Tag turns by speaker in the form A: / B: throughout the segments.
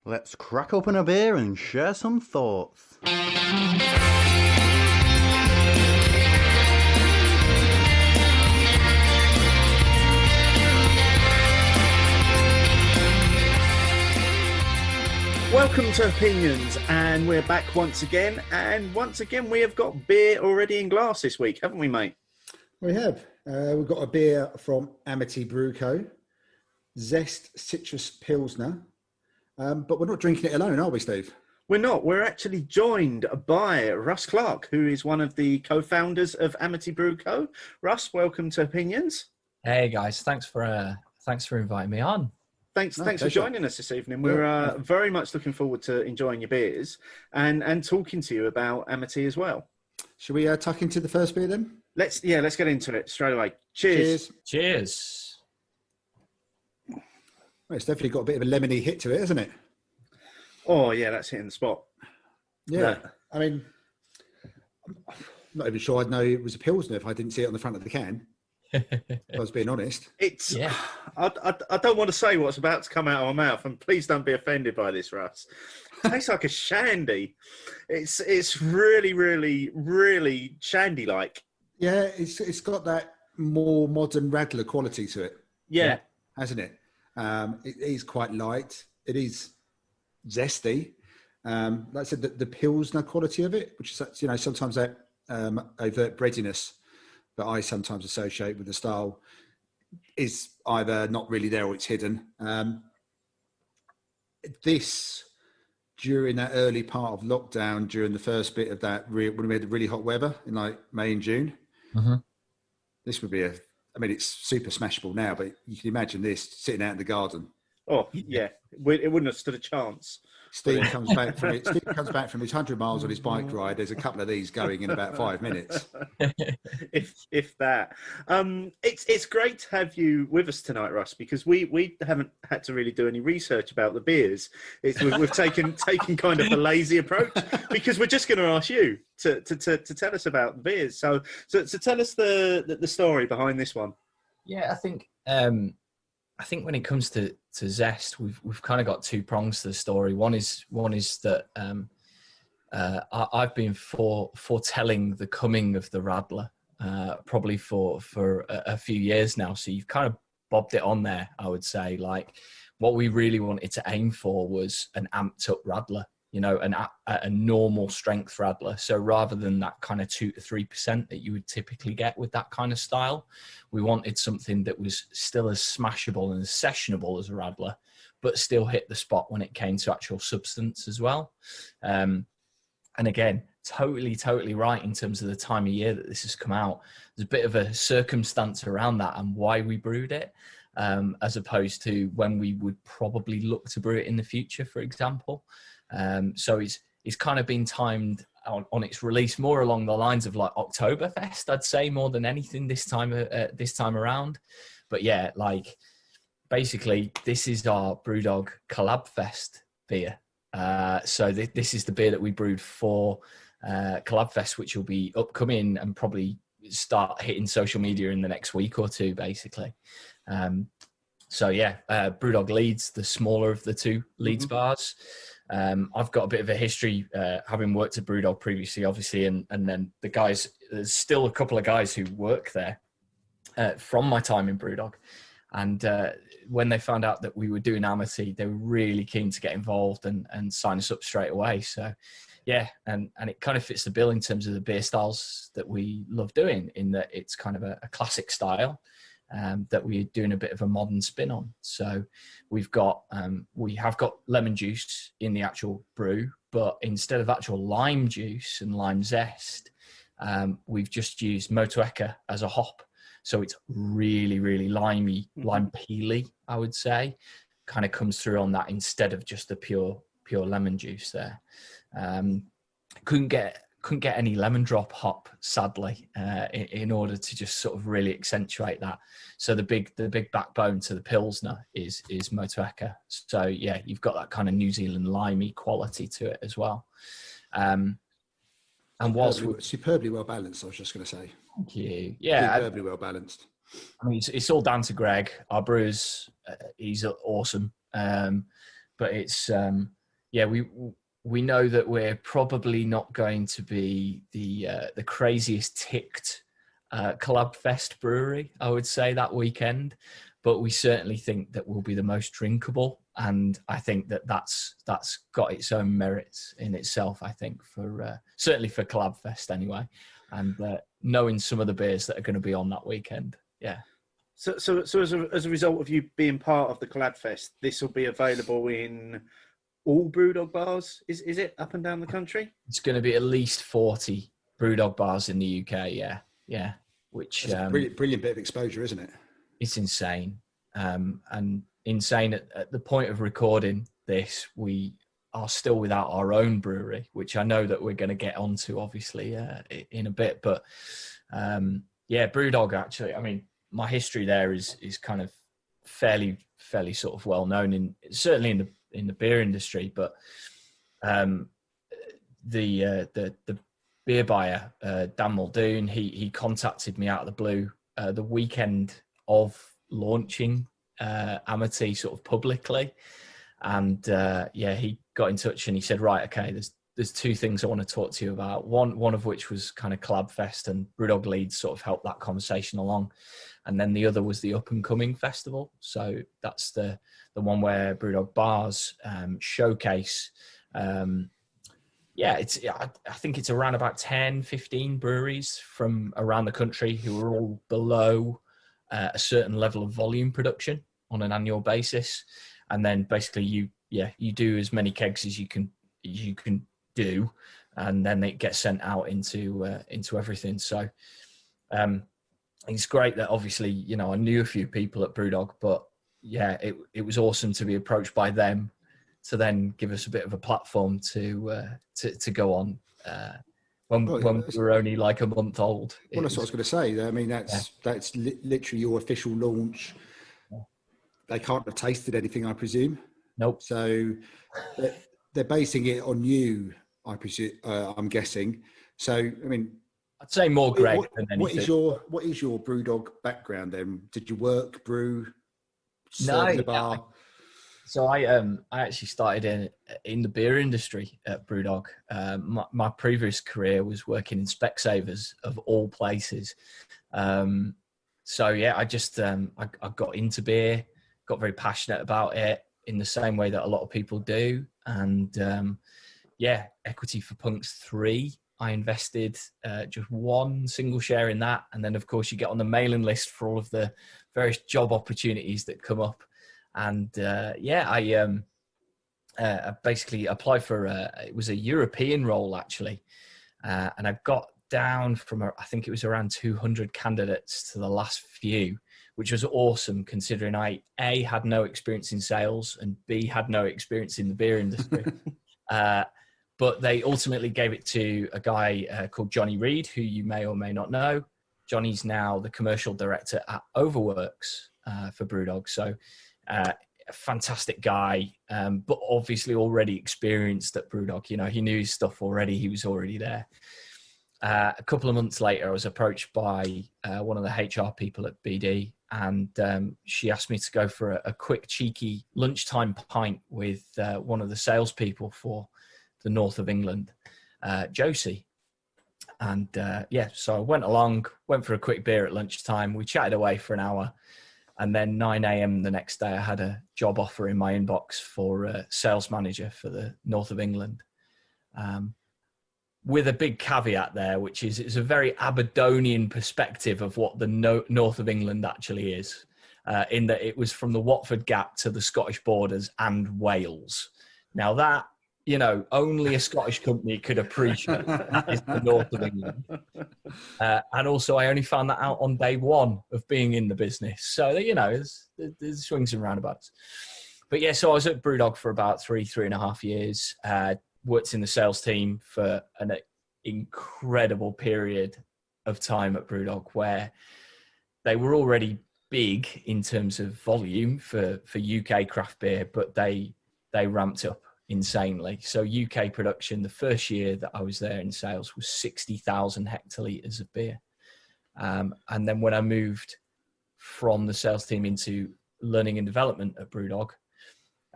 A: Let's crack open a beer and share some thoughts.
B: Welcome to Opinions, and we're back once again. And once again, we have got beer already in glass this week, haven't we, mate?
C: We have. We've got a beer from Amity Brew Co. Zest Citrus Pilsner. But we're not drinking it alone, are we, Steve?
B: We're not. We're actually joined by Russ Clarke, who is one of the co-founders of Amity Brew Co. Russ, welcome to Opinions.
D: Hey guys, thanks for inviting me on.
B: Thanks for joining us this evening. We're very much looking forward to enjoying your beers and talking to you about Amity as well.
C: Should we tuck into the first beer then?
B: Let's get into it straight away. Cheers.
D: Cheers.
C: Well, it's definitely got a bit of a lemony hit to it, hasn't it?
B: Oh yeah, that's hitting the spot.
C: Yeah. I mean, I'm not even sure I'd know it was a Pilsner if I didn't see it on the front of the can. I was being honest.
B: I don't want to say what's about to come out of my mouth, and please don't be offended by this, Russ. It tastes like a shandy. It's really, really, really shandy-like.
C: Yeah, it's got that more modern Radler quality to it.
B: Yeah.
C: Hasn't it? It is quite light. It is zesty. Like I said, the Pilsner quality of it, which is, sometimes that overt breadiness that I sometimes associate with the style, is either not really there or it's hidden. This, during that early part of lockdown, during the first bit of that, when we had really hot weather in like May and June, this would be it's super smashable now, but you can imagine this sitting out in the garden.
B: Oh, yeah. It wouldn't have stood a chance.
C: Steve comes back from his 100 miles on his bike ride. There's a couple of these going in about 5 minutes.
B: if that. It's great to have you with us tonight, Russ, because we haven't had to really do any research about the beers. We've taken kind of a lazy approach, because we're just going to ask you to tell us about the beers. So tell us the story behind this one.
D: Yeah, I think when it comes to Zest, we've kind of got two prongs to the story. One is that I've been foretelling the coming of the Radler probably for a few years now. So you've kind of bobbed it on there, I would say. Like, what we really wanted to aim for was an amped up Radler, a normal strength Radler. So rather than that kind of 2 to 3% that you would typically get with that kind of style, we wanted something that was still as smashable and as sessionable as a Radler, but still hit the spot when it came to actual substance as well. And again, totally right in terms of the time of year that this has come out. There's a bit of a circumstance around that and why we brewed it, as opposed to when we would probably look to brew it in the future, for example. So it's kind of been timed on its release more along the lines of like Oktoberfest, I'd say, more than anything this time around. But yeah, like basically this is our Brew Dog Collab Fest beer. So this is the beer that we brewed for Collab Fest, which will be upcoming and probably start hitting social media in the next week or two, basically. So yeah, Brewdog Leeds, the smaller of the two Leeds bars. I've got a bit of a history, having worked at Brewdog previously, obviously, and then the guys, there's still a couple of guys who work there from my time in Brewdog. And when they found out that we were doing Amity, they were really keen to get involved and sign us up straight away. So yeah, and it kind of fits the bill in terms of the beer styles that we love doing, in that it's kind of a classic style. That we're doing a bit of a modern spin on. So we have got lemon juice in the actual brew, but instead of actual lime juice and lime zest, we've just used Motueka as a hop. So it's really, really limey, lime peely, I would say. Kind of comes through on that instead of just the pure lemon juice there. Couldn't get any lemon drop hop, sadly, in order to just sort of really accentuate that. So the big backbone to the Pilsner is Motueka. So yeah, you've got that kind of New Zealand limey quality to it as well. And whilst
C: superbly well balanced, I was just going to say.
D: Thank you. Yeah,
C: superbly well balanced.
D: I mean, it's all down to Greg, our brewer's. He's awesome, but it's yeah, we know that we're probably not going to be the craziest ticked Club Fest brewery, I would say, that weekend, but we certainly think that we'll be the most drinkable, and I think that that's got its own merits in itself. I think for certainly for Club Fest anyway, and knowing some of the beers that are going to be on that weekend, yeah.
B: So as a result of you being part of the Collab Fest, this will be available in all Brewdog bars. Is it up and down the country?
D: It's going to be at least 40 Brewdog bars in the UK. Yeah. Which
C: it's a brilliant bit of exposure, isn't it?
D: It's insane, and insane at the point of recording this. We are still without our own brewery, which I know that we're going to get onto, obviously, in a bit. But yeah, Brewdog, actually, I mean, my history there is kind of fairly sort of well known certainly in the beer industry, but the beer buyer, Dan Muldoon, he contacted me out of the blue the weekend of launching Amity sort of publicly, and yeah, he got in touch and he said, right, okay, there's two things I want to talk to you about. One of which was kind of Collab Fest, and Brewdog Leeds sort of helped that conversation along. And then the other was the Up and Coming Festival. So that's the one where Brewdog bars showcase. Yeah, I think it's around about 10, 15 breweries from around the country who are all below a certain level of volume production on an annual basis. And then basically you do as many kegs as you can do, and then it gets sent out into everything. So it's great that, obviously, you know, I knew a few people at Brewdog, but yeah, it was awesome to be approached by them to then give us a bit of a platform to go on when we were only like a month old.
C: Well, that's what I was going to say. I mean, that's literally your official launch.
D: Yeah.
C: They can't have tasted anything, I presume.
D: Nope.
C: So they're basing it on you, I presume. I'm guessing. So, I mean,
D: I'd say more Greg than anything.
C: What is your Brewdog background then? Did you work, brew,
D: No,
C: serve in the bar?
D: yeah. So I actually started in the beer industry at Brewdog. My previous career was working in Specsavers, of all places. So yeah, I just I got into beer, got very passionate about it in the same way that a lot of people do, and yeah, Equity for Punks 3. I invested just one single share in that. And then, of course, you get on the mailing list for all of the various job opportunities that come up. And yeah, I basically applied for it was a European role, actually. And I got down from, I think it was around 200 candidates to the last few, which was awesome, considering I, A, had no experience in sales, and B, had no experience in the beer industry. But they ultimately gave it to a guy called Johnny Reed, who you may or may not know. Johnny's now the commercial director at Overworks for Brewdog. So a fantastic guy, but obviously already experienced at Brewdog. You know, he knew his stuff already. He was already there. A couple of months later, I was approached by one of the HR people at BD, and she asked me to go for a quick, cheeky lunchtime pint with one of the salespeople for the north of England, Josie. And yeah, so I went for a quick beer at lunchtime. We chatted away for an hour, and then 9 a.m. the next day, I had a job offer in my inbox for a sales manager for the north of England, with a big caveat there, which is it's a very Aberdonian perspective of what the north of England actually is, in that it was from the Watford Gap to the Scottish borders and Wales. Now that, you know, only a Scottish company could appreciate that is the north of England. And also, I only found that out on day one of being in the business. So, you know, there's swings and roundabouts. But yeah, so I was at Brewdog for about 3.5 years. Worked in the sales team for an incredible period of time at Brewdog, where they were already big in terms of volume for UK craft beer, but they ramped up insanely. So UK production, the first year that I was there in sales, was 60,000 hectolitres of beer. And then when I moved from the sales team into learning and development at Brewdog,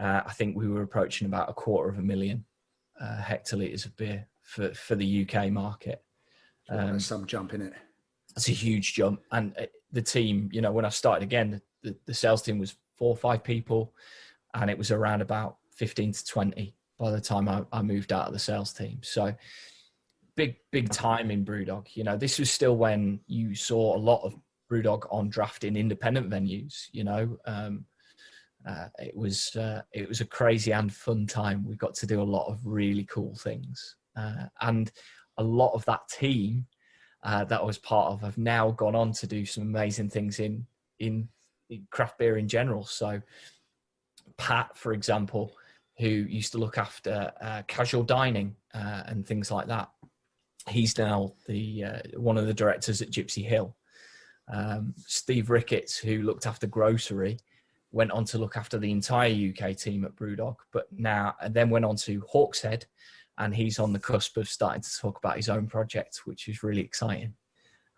D: I think we were approaching about 250,000 hectolitres of beer for the UK market.
C: There's some jump in it.
D: It's a huge jump. And the team, you know, when I started again, the sales team was 4 or 5 people, and it was around about 15 to 20 by the time I moved out of the sales team. So big time in BrewDog. You know, this was still when you saw a lot of BrewDog on draft in independent venues. You know, it was a crazy and fun time. We got to do a lot of really cool things, and a lot of that team that I was part of have now gone on to do some amazing things in craft beer in general. So Pat, for example, who used to look after casual dining and things like that, he's now the one of the directors at Gypsy Hill. Steve Ricketts, who looked after grocery, went on to look after the entire UK team at BrewDog, but now and then went on to Hawkshead, and he's on the cusp of starting to talk about his own project, which is really exciting.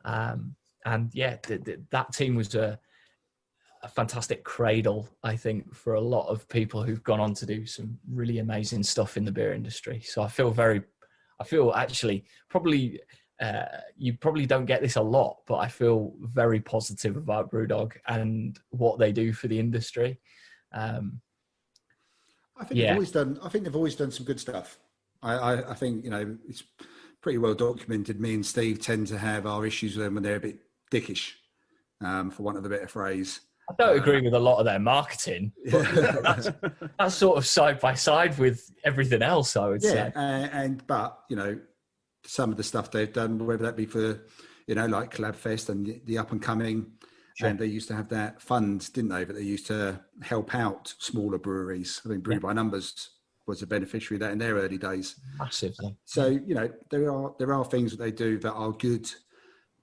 D: And yeah, that team was a fantastic cradle, I think, for a lot of people who've gone on to do some really amazing stuff in the beer industry. So I feel actually probably, you probably don't get this a lot, but I feel very positive about BrewDog and what they do for the industry.
C: I think they've always done some good stuff. I think, you know, it's pretty well documented. Me and Steve tend to have our issues with them when they're a bit dickish, for want of a better phrase.
D: I don't agree with a lot of their marketing, but that's sort of side by side with everything else, I would say.
C: But you know, some of the stuff they've done, whether that be for, you know, like Collab Fest and the up and coming,
D: Sure.
C: and they used to have that fund, didn't they? But they used to help out smaller breweries. I mean, Brew by Numbers was a beneficiary of that in their early days.
D: Massively.
C: So, you know, there are things that they do that are good,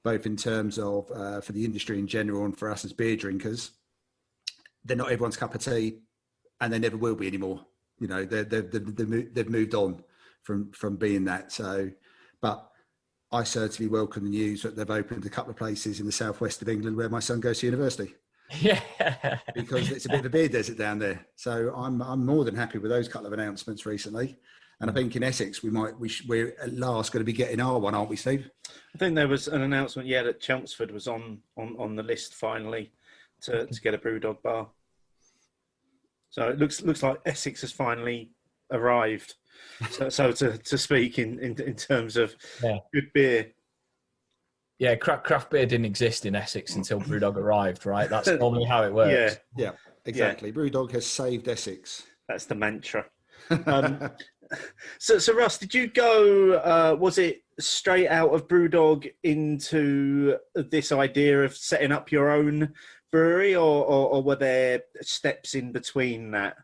C: both in terms of for the industry in general and for us as beer drinkers. They're not everyone's cup of tea, and they never will be anymore. You know, they've moved on from being that. So, but I certainly welcome the news that they've opened a couple of places in the southwest of England where my son goes to university.
D: Yeah,
C: because it's a bit of a beer desert down there. So I'm more than happy with those couple of announcements recently. And I think in Essex we're at last going to be getting our one, aren't we, Steve?
B: I think there was an announcement, that Chelmsford was on the list finally to get a BrewDog bar. So it looks like Essex has finally arrived, so to speak, in terms of good beer.
D: Yeah, craft beer didn't exist in Essex until BrewDog arrived, right? That's normally how it works.
C: Yeah, exactly. Yeah. BrewDog has saved Essex.
B: That's the mantra. So Russ, did you go, was it straight out of BrewDog into this idea of setting up your own brewery, or were there steps in between that?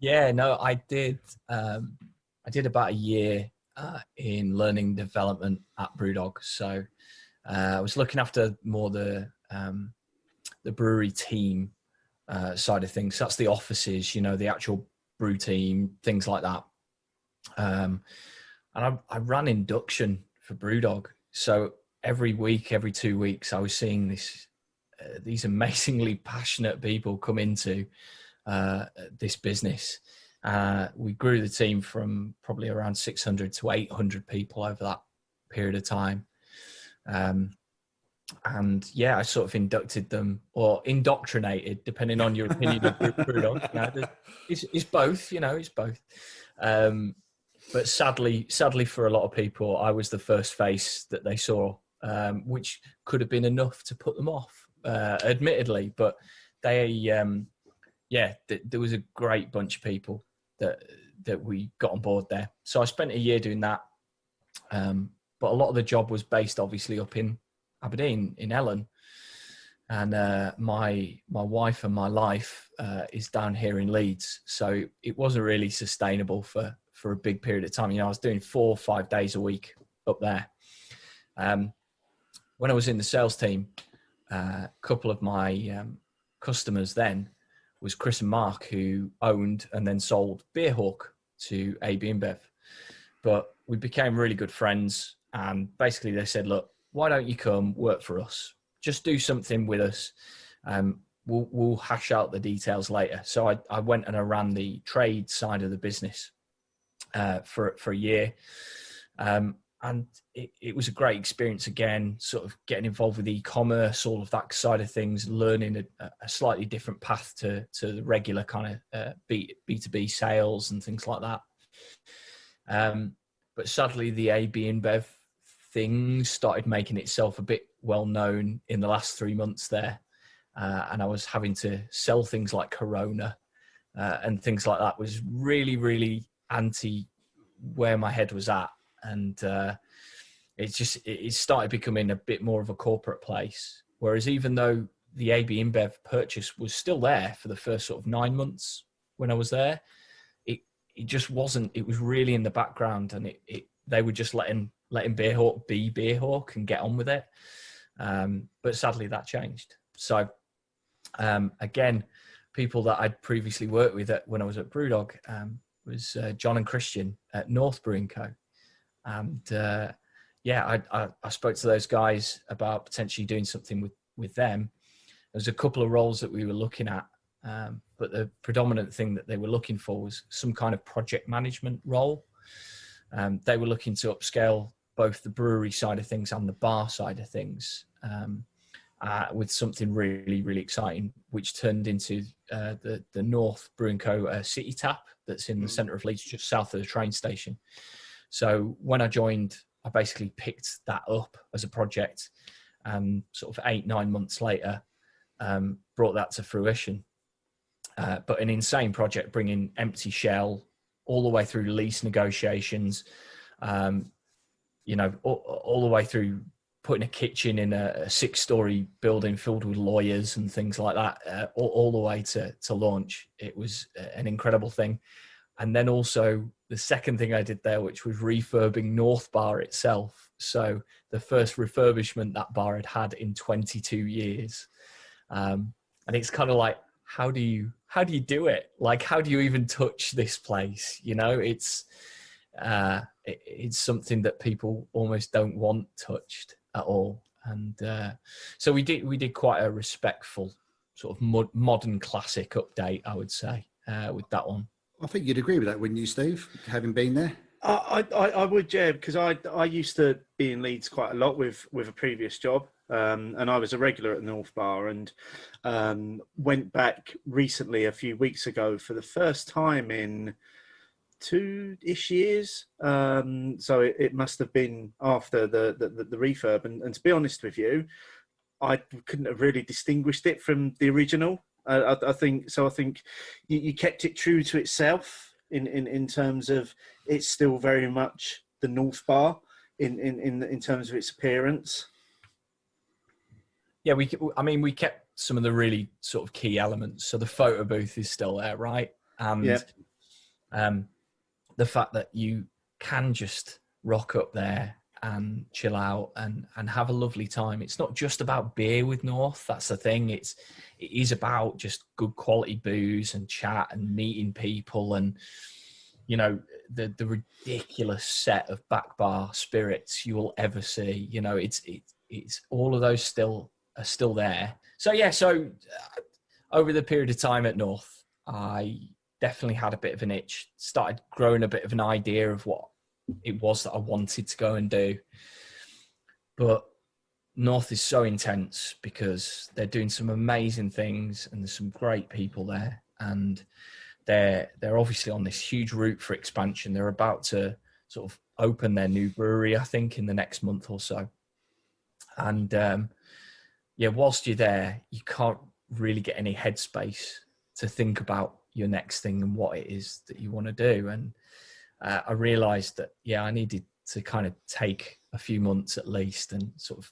D: Yeah, no, I did. I did about a year in learning development at BrewDog. So I was looking after more the brewery team side of things. So that's the offices, you know, the actual brew team, things like that. And I ran induction for BrewDog. So every week, every 2 weeks, I was seeing these amazingly passionate people come into this business. We grew the team from probably around 600 to 800 people over that period of time. And yeah, I sort of inducted them, or indoctrinated, depending on your opinion of BrewDog. You know, it's both, you know, it's both. But sadly for a lot of people, I was the first face that they saw, which could have been enough to put them off, admittedly. But they, there was a great bunch of people that we got on board there. So I spent a year doing that. But a lot of the job was based obviously up in Aberdeen, in Ellen. And my wife and my life is down here in Leeds. So it wasn't really sustainable for a big period of time. You know, I was doing 4 or 5 days a week up there. When I was in the sales team, a couple of my customers then was Chris and Mark, who owned and then sold Beerhawk to AB InBev. But we became really good friends. And basically they said, look, why don't you come work for us? Just do something with us. we'll hash out the details later. So I went and I ran the trade side of the business for a year. And it was a great experience again, sort of getting involved with e-commerce, all of that side of things, learning a slightly different path to the regular kind of B2B sales and things like that. But sadly, the AB InBev thing started making itself a bit well known in the last 3 months there. And I was having to sell things like Corona and things like that. Was really, really anti where my head was at. And it started becoming a bit more of a corporate place. Whereas even though the AB InBev purchase was still there for the first sort of 9 months when I was there, it just wasn't. It was really in the background, and they were just letting Beerhawk be Beerhawk and get on with it. But sadly, that changed. So again, people that I'd previously worked with when I was at Brew Dog was John and Christian at North Brewing Co. And I spoke to those guys about potentially doing something with them. There's a couple of roles that we were looking at, but the predominant thing that they were looking for was some kind of project management role. They were looking to upscale both the brewery side of things and the bar side of things with something really, really exciting, which turned into the North Brewing Co. City Tap that's in the centre of Leeds, just south of the train station. So when I joined, I basically picked that up as a project, sort of 8-9 months later, brought that to fruition. But an insane project, bringing empty shell all the way through lease negotiations, all the way through putting a kitchen in a 6-story building filled with lawyers and things like that, all the way to launch. It was an incredible thing. And then also the second thing I did there, which was refurbing North Bar itself. So the first refurbishment that bar had had in 22 years. And it's kind of like, how do you do it? Like, how do you even touch this place? It's something that people almost don't want touched at all. And so we did quite a respectful sort of modern classic update, I would say, with that one.
C: I think you'd agree with that, wouldn't you, Steve, having been there?
B: I would, yeah, because I used to be in Leeds quite a lot with a previous job, and I was a regular at North Bar, and went back recently a few weeks ago for the first time in 2-ish years. So it must have been after the refurb, and to be honest with you, I couldn't have really distinguished it from the original. I think you kept it true to itself in terms of it's still very much the North Bar in terms of its appearance.
D: Yeah, we kept some of the really sort of key elements. So the photo booth is still there, right? And the fact that you can just rock up there and chill out and have a lovely time. It's not just about beer with North. That's the thing. It is about just good quality booze and chat and meeting people and, the ridiculous set of back bar spirits you will ever see. It's all of those are still there. So yeah, over the period of time at North, I definitely had a bit of an itch, started growing a bit of an idea of what it was that I wanted to go and do. But North is so intense because they're doing some amazing things and there's some great people there, and they're obviously on this huge route for expansion. They're about to sort of open their new brewery, I think, in the next month or so. And whilst you're there, you can't really get any headspace to think about your next thing and what it is that you want to do. And I realized that, I needed to kind of take a few months at least and sort of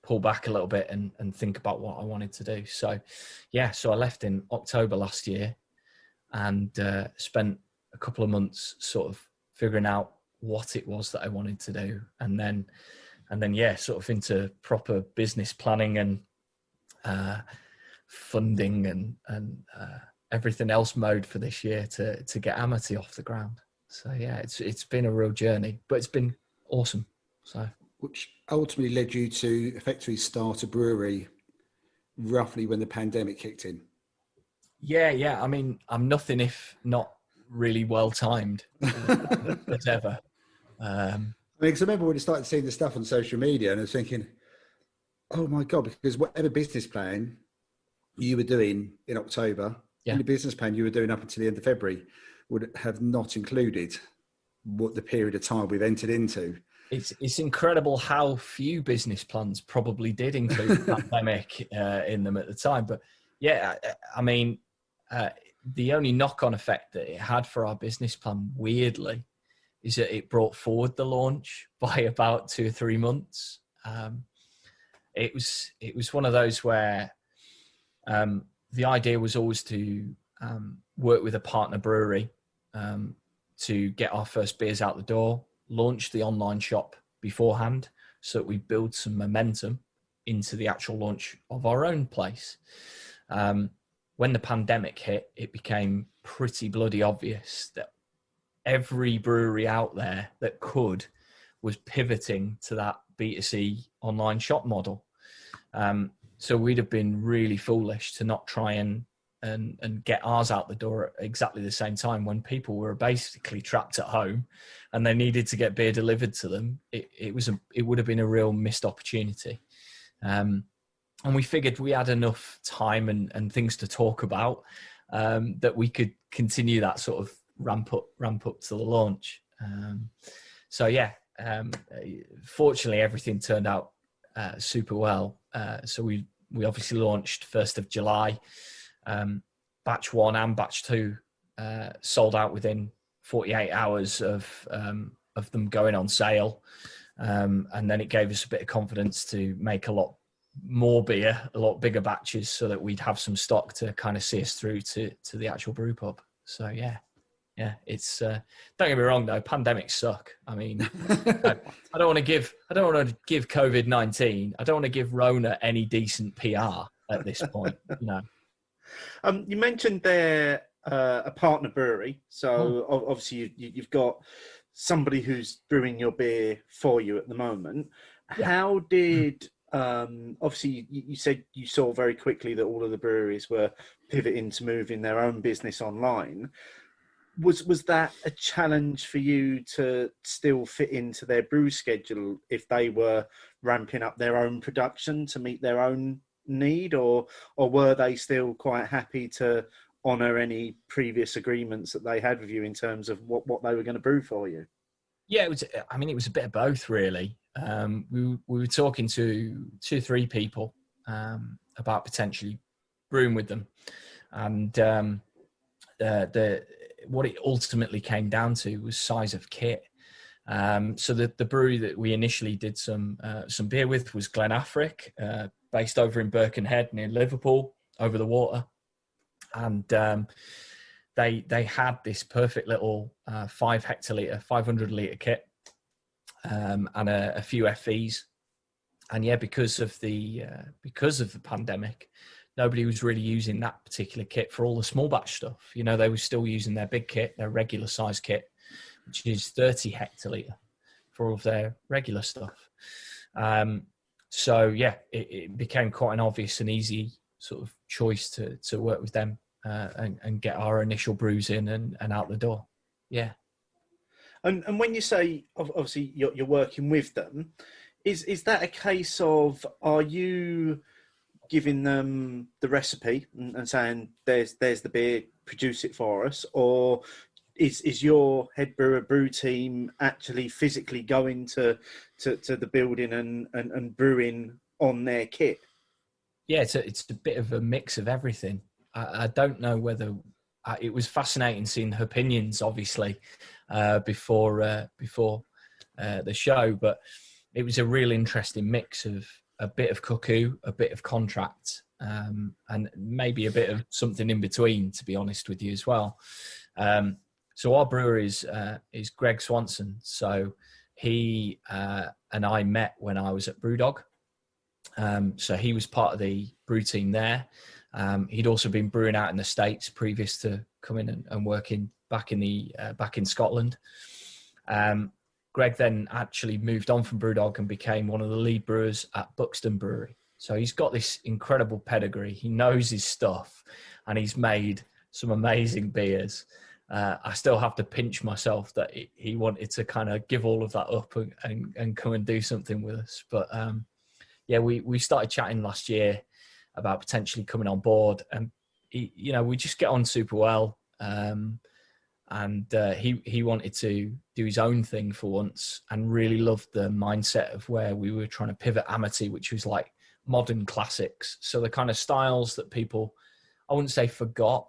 D: pull back a little bit and think about what I wanted to do. So I left in October last year and spent a couple of months sort of figuring out what it was that I wanted to do. And then sort of into proper business planning and funding and everything else mode for this year to get Amity off the ground. So yeah, it's been a real journey, but it's been awesome. So,
C: which ultimately led you to effectively start a brewery roughly when the pandemic kicked in.
D: Yeah. I mean, I'm nothing if not really well timed as ever.
C: I mean, 'cause I remember when you started seeing the stuff on social media, and I was thinking, oh my God, because whatever business plan you were doing in October,
D: Yeah.
C: any business plan you were doing up until the end of February would have not included what the period of time we've entered into.
D: It's incredible how few business plans probably did include the pandemic in them at the time. But yeah, I mean, the only knock-on effect that it had for our business plan, weirdly, is that it brought forward the launch by about 2 or 3 months. It was one of those where the idea was always to work with a partner brewery to get our first beers out the door, launch the online shop beforehand so that we build some momentum into the actual launch of our own place. When the pandemic hit, it became pretty bloody obvious that every brewery out there that could was pivoting to that B2C online shop model. So we'd have been really foolish to not try and get ours out the door at exactly the same time when people were basically trapped at home and they needed to get beer delivered to them. It would have been a real missed opportunity. And we figured we had enough time and things to talk about that we could continue that sort of ramp up to the launch. So yeah, fortunately everything turned out super well. So we obviously launched 1st of July. Batch 1 and batch 2 sold out within 48 hours of them going on sale. And then it gave us a bit of confidence to make a lot more beer, a lot bigger batches, so that we'd have some stock to kind of see us through to the actual brew pub. So yeah, it's don't get me wrong though, pandemics suck. I mean, I don't want to give COVID-19, I don't want to give Rona any decent PR at this point, you know.
B: You mentioned they're a partner brewery, so obviously you've got somebody who's brewing your beer for you at the moment. Yeah. How did obviously you said you saw very quickly that all of the breweries were pivoting to moving their own business online. Was that a challenge for you to still fit into their brew schedule if they were ramping up their own production to meet their own need, or were they still quite happy to honour any previous agreements that they had with you in terms of what they were going to brew for you?
D: Yeah, it was a bit of both, really. We were talking to 2 or 3 people about potentially brewing with them, and what it ultimately came down to was size of kit. So the brewery that we initially did some beer with was Glen Affric, based over in Birkenhead near Liverpool, over the water, and they had this perfect little 5 hectolitre, 500 litre kit, and a few FEs. And yeah, because of the pandemic, nobody was really using that particular kit for all the small batch stuff. You know, they were still using their big kit, their regular size kit, which is 30 hectolitre for all of their regular stuff. So yeah, it became quite an obvious and easy sort of choice to work with them and get our initial brews in and out the door. Yeah.
B: And when you say obviously you're working with them, is that a case of, are you giving them the recipe and saying there's the beer, produce it for us, or is your head brew team actually physically going to the building and brewing on their kit?
D: Yeah, it's a bit of a mix of everything. I don't know whether it was fascinating seeing Hopinions, obviously, before the show, but it was a real interesting mix of a bit of cuckoo, a bit of contract, and maybe a bit of something in between, to be honest with you as well. So our brewer is Greg Swanson. So he and I met when I was at Brew Dog. So he was part of the brew team there. He'd also been brewing out in the States previous to coming and working back in Scotland. Greg then actually moved on from Brew Dog and became one of the lead brewers at Buxton Brewery. So he's got this incredible pedigree. He knows his stuff, and he's made some amazing beers. I still have to pinch myself that he wanted to kind of give all of that up and come and do something with us. But we started chatting last year about potentially coming on board, and we just get on super well. He wanted to do his own thing for once, and really loved the mindset of where we were trying to pivot Amity, which was like modern classics. So the kind of styles that people, I wouldn't say forgot,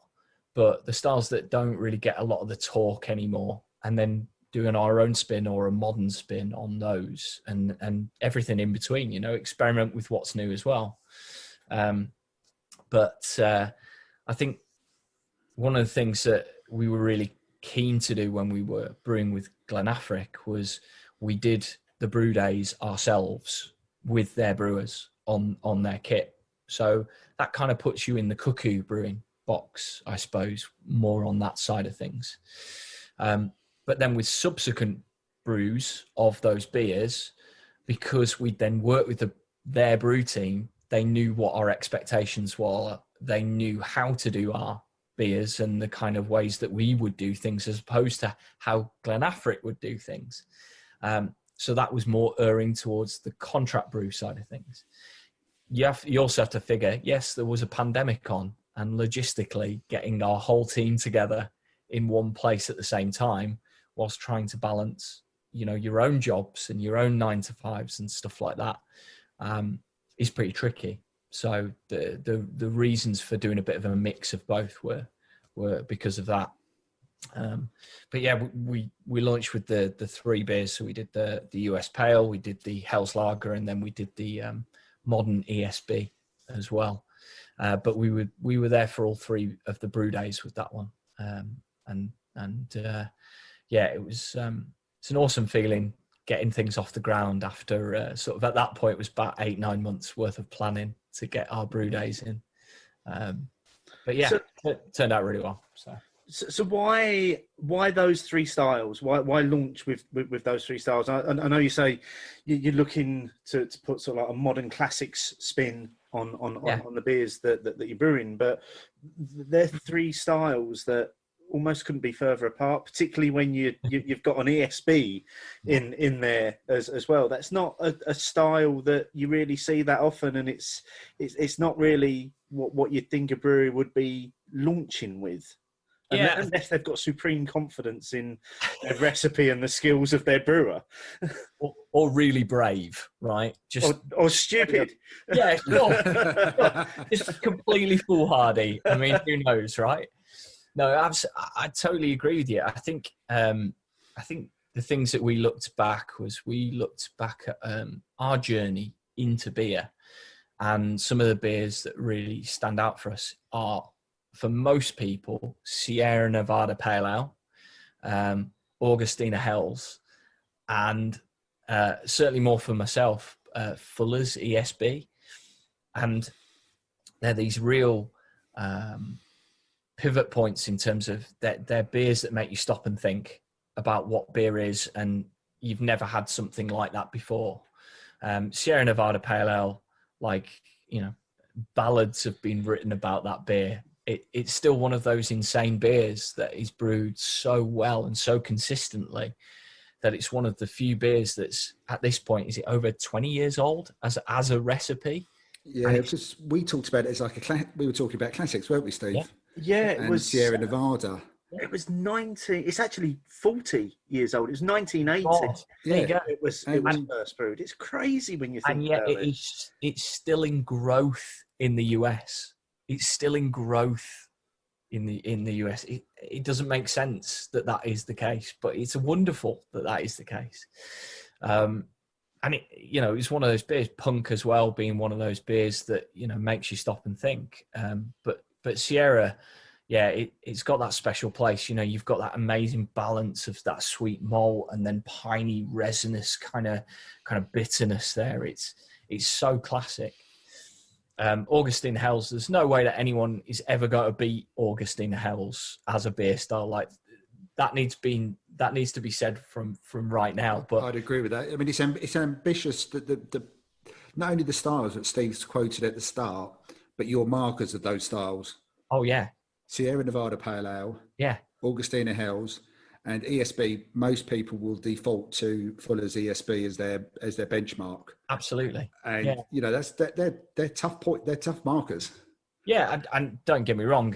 D: but the styles that don't really get a lot of the talk anymore, and then doing our own spin or a modern spin on those, and everything in between, experiment with what's new as well. But I think one of the things that we were really keen to do when we were brewing with Glenafric was we did the brew days ourselves with their brewers on their kit. So that kind of puts you in the cuckoo brewing box, I suppose, more on that side of things. But then with subsequent brews of those beers, because we then worked with their brew team, they knew what our expectations were. They knew how to do our beers and the kind of ways that we would do things, as opposed to how Glenafric would do things. So that was more erring towards the contract brew side of things. You also have to figure, yes, there was a pandemic on, and logistically getting our whole team together in one place at the same time whilst trying to balance, your own jobs and your own 9-to-5s and stuff like that, is pretty tricky. So the reasons for doing a bit of a mix of both were because of that. But yeah, we launched with the 3 beers. So we did the US Pale, we did the Hell's Lager, and then we did the modern ESB as well. But we were there for all 3 of the brew days with that one. It was it's an awesome feeling getting things off the ground after sort of, at that point, it was about 8-9 months worth of planning to get our brew days in. But yeah, it turned out really well.
B: So why those 3 styles? Why launch with those 3 styles? I know you say you're looking to put sort of like a modern classics spin on the beers that you're brewing, but they're 3 styles that almost couldn't be further apart, particularly when you've got an ESB in there as well. That's not a style that you really see that often, and it's not really what you'd think a brewery would be launching with. Unless they've got supreme confidence in their recipe and the skills of their brewer.
D: or really brave, right?
B: Or stupid.
D: Yeah, sure. Just completely foolhardy. I mean, who knows, right? No, I totally agree with you. I think the things that we looked back at our journey into beer, and some of the beers that really stand out for us are, for most people, Sierra Nevada Pale Ale, Augustina Hells, and certainly more for myself, Fuller's ESB. And they're these real pivot points in terms of they're beers that make you stop and think about what beer is, and you've never had something like that before. Sierra Nevada Pale Ale, ballads have been written about that beer. It's still one of those insane beers that is brewed so well and so consistently that it's one of the few beers that's, at this point, is it over 20 years old as a recipe?
C: Yeah, because we talked about it as like we were talking about classics, weren't we, Steve?
B: Yeah, it was
C: Sierra Nevada.
B: It was 90. It's actually 40 years old. It was 1980.
D: Oh,
B: there you go. It was first brewed. It's crazy when you think about it.
D: And yet it's still in growth in the US. It's still in growth in the US. It doesn't make sense that is the case, but it's wonderful that is the case. And it's one of those beers, Punk as well, being one of those beers that, makes you stop and think. But Sierra, it's got that special place. You've got that amazing balance of that sweet malt and then piney, resinous kind of bitterness there. It's so classic. Augustine Hells, there's no way that anyone is ever going to beat Augustine Hells as a beer style. Like that needs to be said from right now. But
C: I'd agree with that. I mean, it's ambitious. The not only the styles that Steve's quoted at the start, but your markers of those styles.
D: Oh yeah,
C: Sierra Nevada Pale Ale,
D: yeah,
C: Augustina Hells, and ESB. Most people will default to Fuller's ESB as their benchmark.
D: absolutely.
C: And
D: Yeah,
C: you know they're tough they're tough markers.
D: yeah, and don't get me wrong,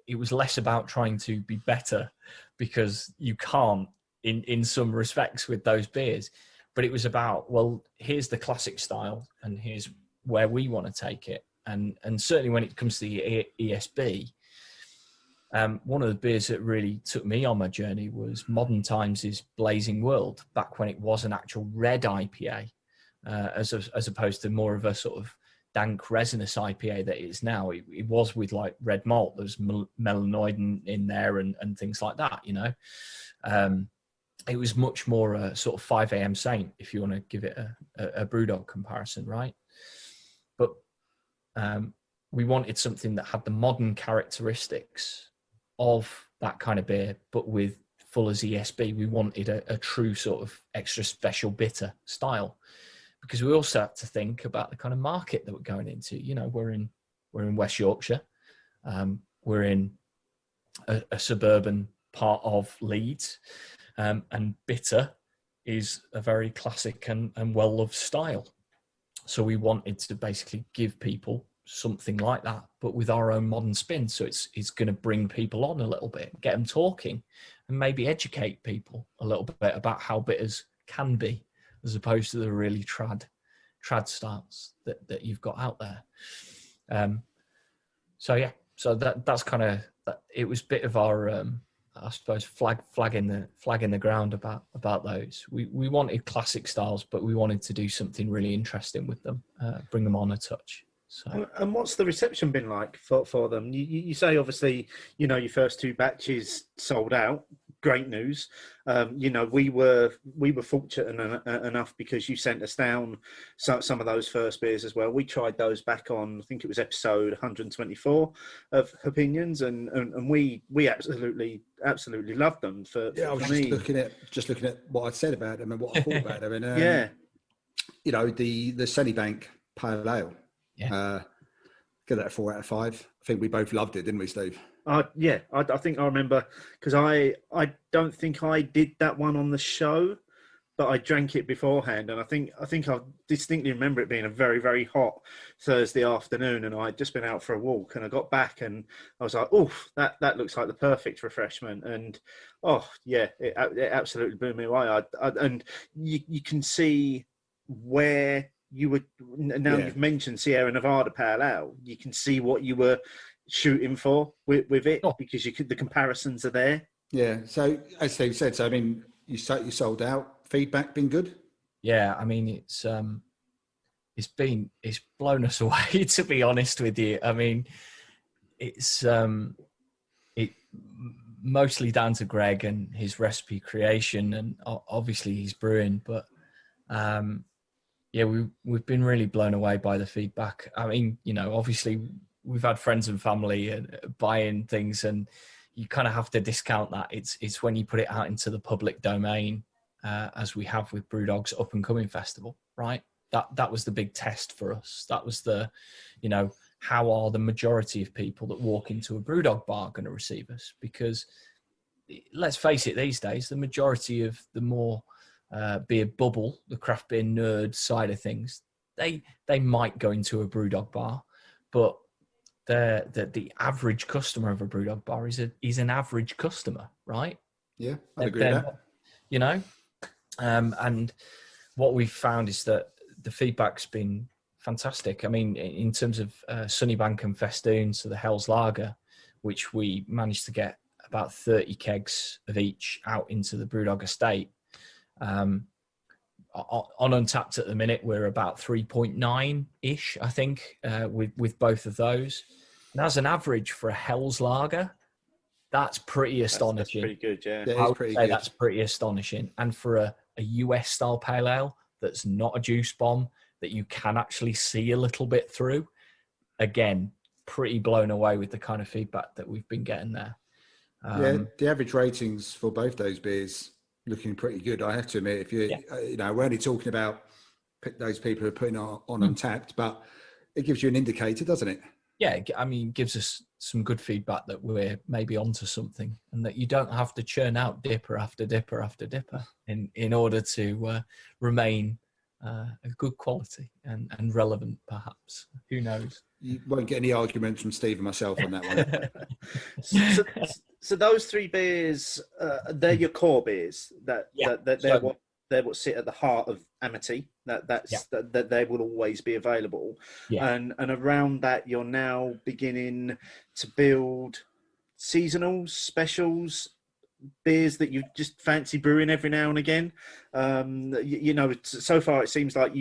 D: it was less about trying to be better, because you can't in some respects with those beers, but it was about, well, here's the classic style and here's where we want to take it. And certainly when it comes to the ESB, one of the beers that really took me on my journey was Modern Times' Blazing World, back when it was an actual red IPA, as opposed to more of a sort of dank resinous IPA that it is now. It was with like red malt. There's melanoid in there and things like that, you know. It was much more a sort of 5 a.m. Saint, if you want to give it a Brewdog comparison, right? But we wanted something that had the modern characteristics of that kind of beer, but with Fuller's ESB. We wanted a true sort of extra special bitter style, because we also had to think about the kind of market that we're going into. You know, we're in West Yorkshire. We're in a suburban part of Leeds, and bitter is a very classic and well-loved style. So we wanted to basically give people something like that, but with our own modern spin. So it's going to bring people on a little bit, get them talking, and maybe educate people a little bit about how bitters can be, as opposed to the really trad styles that you've got out there. So that's kind of that. It was a bit of our I suppose flag in the ground about those. We wanted classic styles, but we wanted to do something really interesting with them, bring them on a touch. So.
B: And what's the reception been like for them? You say, obviously, you know, your first 2 batches sold out. Great news. You know, we were fortunate enough because you sent us down some of those first beers as well. We tried those back on, I think it was episode 124 of Hopinions, and we absolutely loved them.
C: I was
B: me.
C: just looking at what I'd said about them and what I thought about them, and
B: yeah,
C: you know, the Sunnybank Pale Ale.
D: Yeah.
C: Give that a 4 out of 5. I think we both loved it, didn't we, Steve?
B: yeah. I think I remember, because I don't think I did that one on the show, but I drank it beforehand, and I think I distinctly remember it being a very, very hot Thursday afternoon, and I'd just been out for a walk, and I got back and I was like, oh, that looks like the perfect refreshment. And oh yeah, it absolutely blew me away. And you can see where you would, now you've mentioned Sierra Nevada Pale Ale, you can see what you were shooting for with it, because the comparisons are there.
C: Yeah. So as Steve said, I mean, you sold out. Feedback been good?
D: Yeah, I mean, it's blown us away, to be honest with you. I mean, it's mostly down to Greg and his recipe creation, and obviously his brewing, but yeah, we've been really blown away by the feedback. I mean, you know, obviously we've had friends and family buying things, and you kind of have to discount that. It's when you put it out into the public domain, as we have with Brewdog's Up and Coming Festival, right? That was the big test for us. That was the, you know, how are the majority of people that walk into a Brewdog bar going to receive us? Because let's face it, these days, the majority of the more beer bubble, the craft beer nerd side of things, they might go into a Brewdog bar, but the average customer of a Brewdog bar is an average customer, right?
C: Yeah, I'd agree with that.
D: You know, and what we've found is that the feedback's been fantastic. I mean, in terms of Sunnybank and Festoon, so the Hell's Lager, which we managed to get about 30 kegs of each out into the Brewdog estate. On Untapped at the minute, we're about 3.9-ish, I think, with both of those. And as an average for a Hell's Lager, that's pretty astonishing.
B: That's pretty good, yeah.
C: I would say
D: that's pretty astonishing. And for a US style pale ale that's not a juice bomb, that you can actually see a little bit through, again, pretty blown away with the kind of feedback that we've been getting there.
C: Yeah, the average ratings for both those beers looking pretty good. I have to admit, if you know, we're only talking about those people who are putting on Untapped, but it gives you an indicator, doesn't it?
D: Yeah, I mean, it gives us some good feedback that we're maybe onto something, and that you don't have to churn out dipper after dipper after dipper in order to remain a good quality and relevant, perhaps. Who knows?
C: You won't get any arguments from Steve and myself on that one.
B: So those three beers, they're your core beers. They're what sit at the heart of Amity. That they will always be available.
D: Yeah.
B: And around that, you're now beginning to build seasonals, specials, beers that you just fancy brewing every now and again. So far it seems like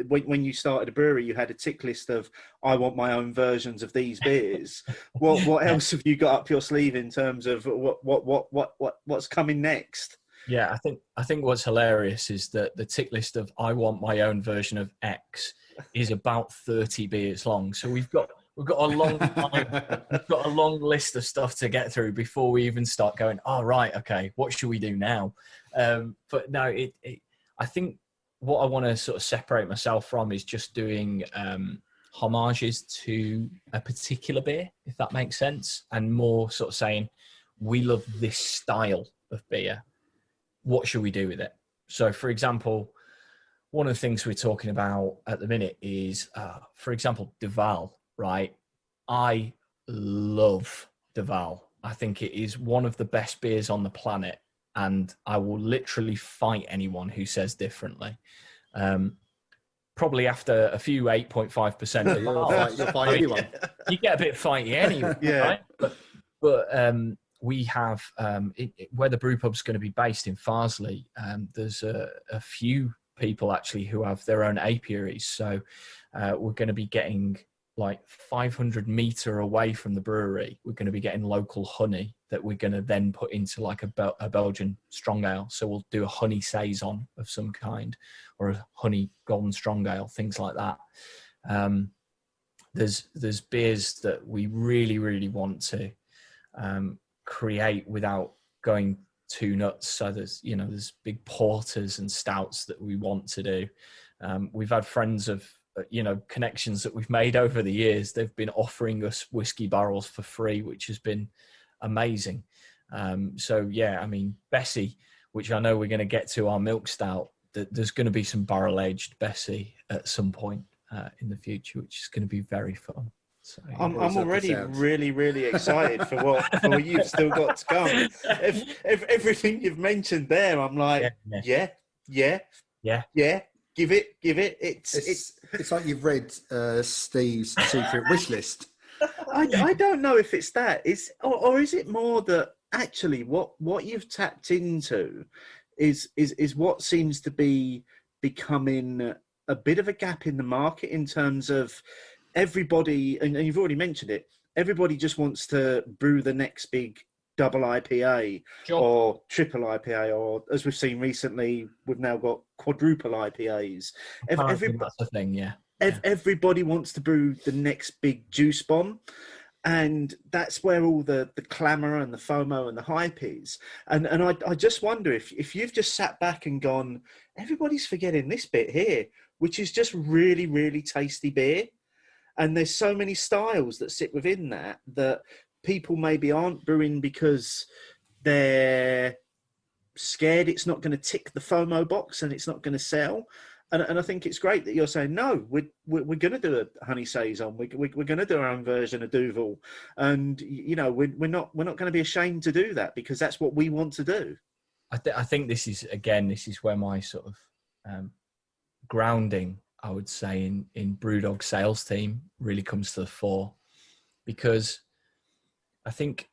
B: when you started a brewery, you had a tick list of, I want my own versions of these beers. What else have you got up your sleeve in terms of what's coming next?
D: Yeah, I think what's hilarious is that the tick list of I want my own version of X is about 30 beers long. So we've got a long time, we've got a long list of stuff to get through before we even start going, oh, right, okay, what should we do now? But no, I think what I want to sort of separate myself from is just doing homages to a particular beer, if that makes sense, and more sort of saying, we love this style of beer. What should we do with it? So, for example, one of the things we're talking about at the minute is, for example, Duval, right? I love Duval. I think it is one of the best beers on the planet, and I will literally fight anyone who says differently. Probably after a few 8.5%.
C: You'll fight anyone.
D: You get a bit fighty anyway, right? But we have, where the brew pub's going to be based in Farsley, there's a few people actually who have their own apiaries. So we're going to be getting like 500 meter away from the brewery. We're going to be getting local honey that we're going to then put into like a Belgian strong ale. So we'll do a honey saison of some kind, or a honey golden strong ale, things like that. There's beers that we really, really want to create without going too nuts. So there's big porters and stouts that we want to do. We've had friends of connections that we've made over the years. They've been offering us whiskey barrels for free, which has been amazing. So yeah, I mean, Bessy, which I know we're going to get to, our milk stout, there's going to be some barrel aged Bessy at some point in the future, which is going to be very fun. So,
B: I'm already really, really excited for what you've still got to come. If everything you've mentioned there, I'm like, yeah. Give it. It's
C: like you've read Steve's secret wish list.
B: I don't know if it's that. Or is it more that actually what you've tapped into is what seems to be becoming a bit of a gap in the market in terms of everybody, and you've already mentioned it, everybody just wants to brew the next big double IPA or triple IPA, or as we've seen recently, we've now got quadruple IPAs.
D: That's the thing, yeah.
B: Everybody wants to brew the next big juice bomb. And that's where all the clamour and the FOMO and the hype is. And I just wonder if you've just sat back and gone, everybody's forgetting this bit here, which is just really, really tasty beer. And there's so many styles that sit within that people maybe aren't brewing because they're scared it's not going to tick the FOMO box and it's not going to sell. And I think it's great that you're saying, no, we're going to do a honey saison. We're going to do our own version of Duvel. And, we're not going to be ashamed to do that because that's what we want to do.
D: I think this is where my sort of grounding, I would say, in Brew Dog sales team really comes to the fore, because I think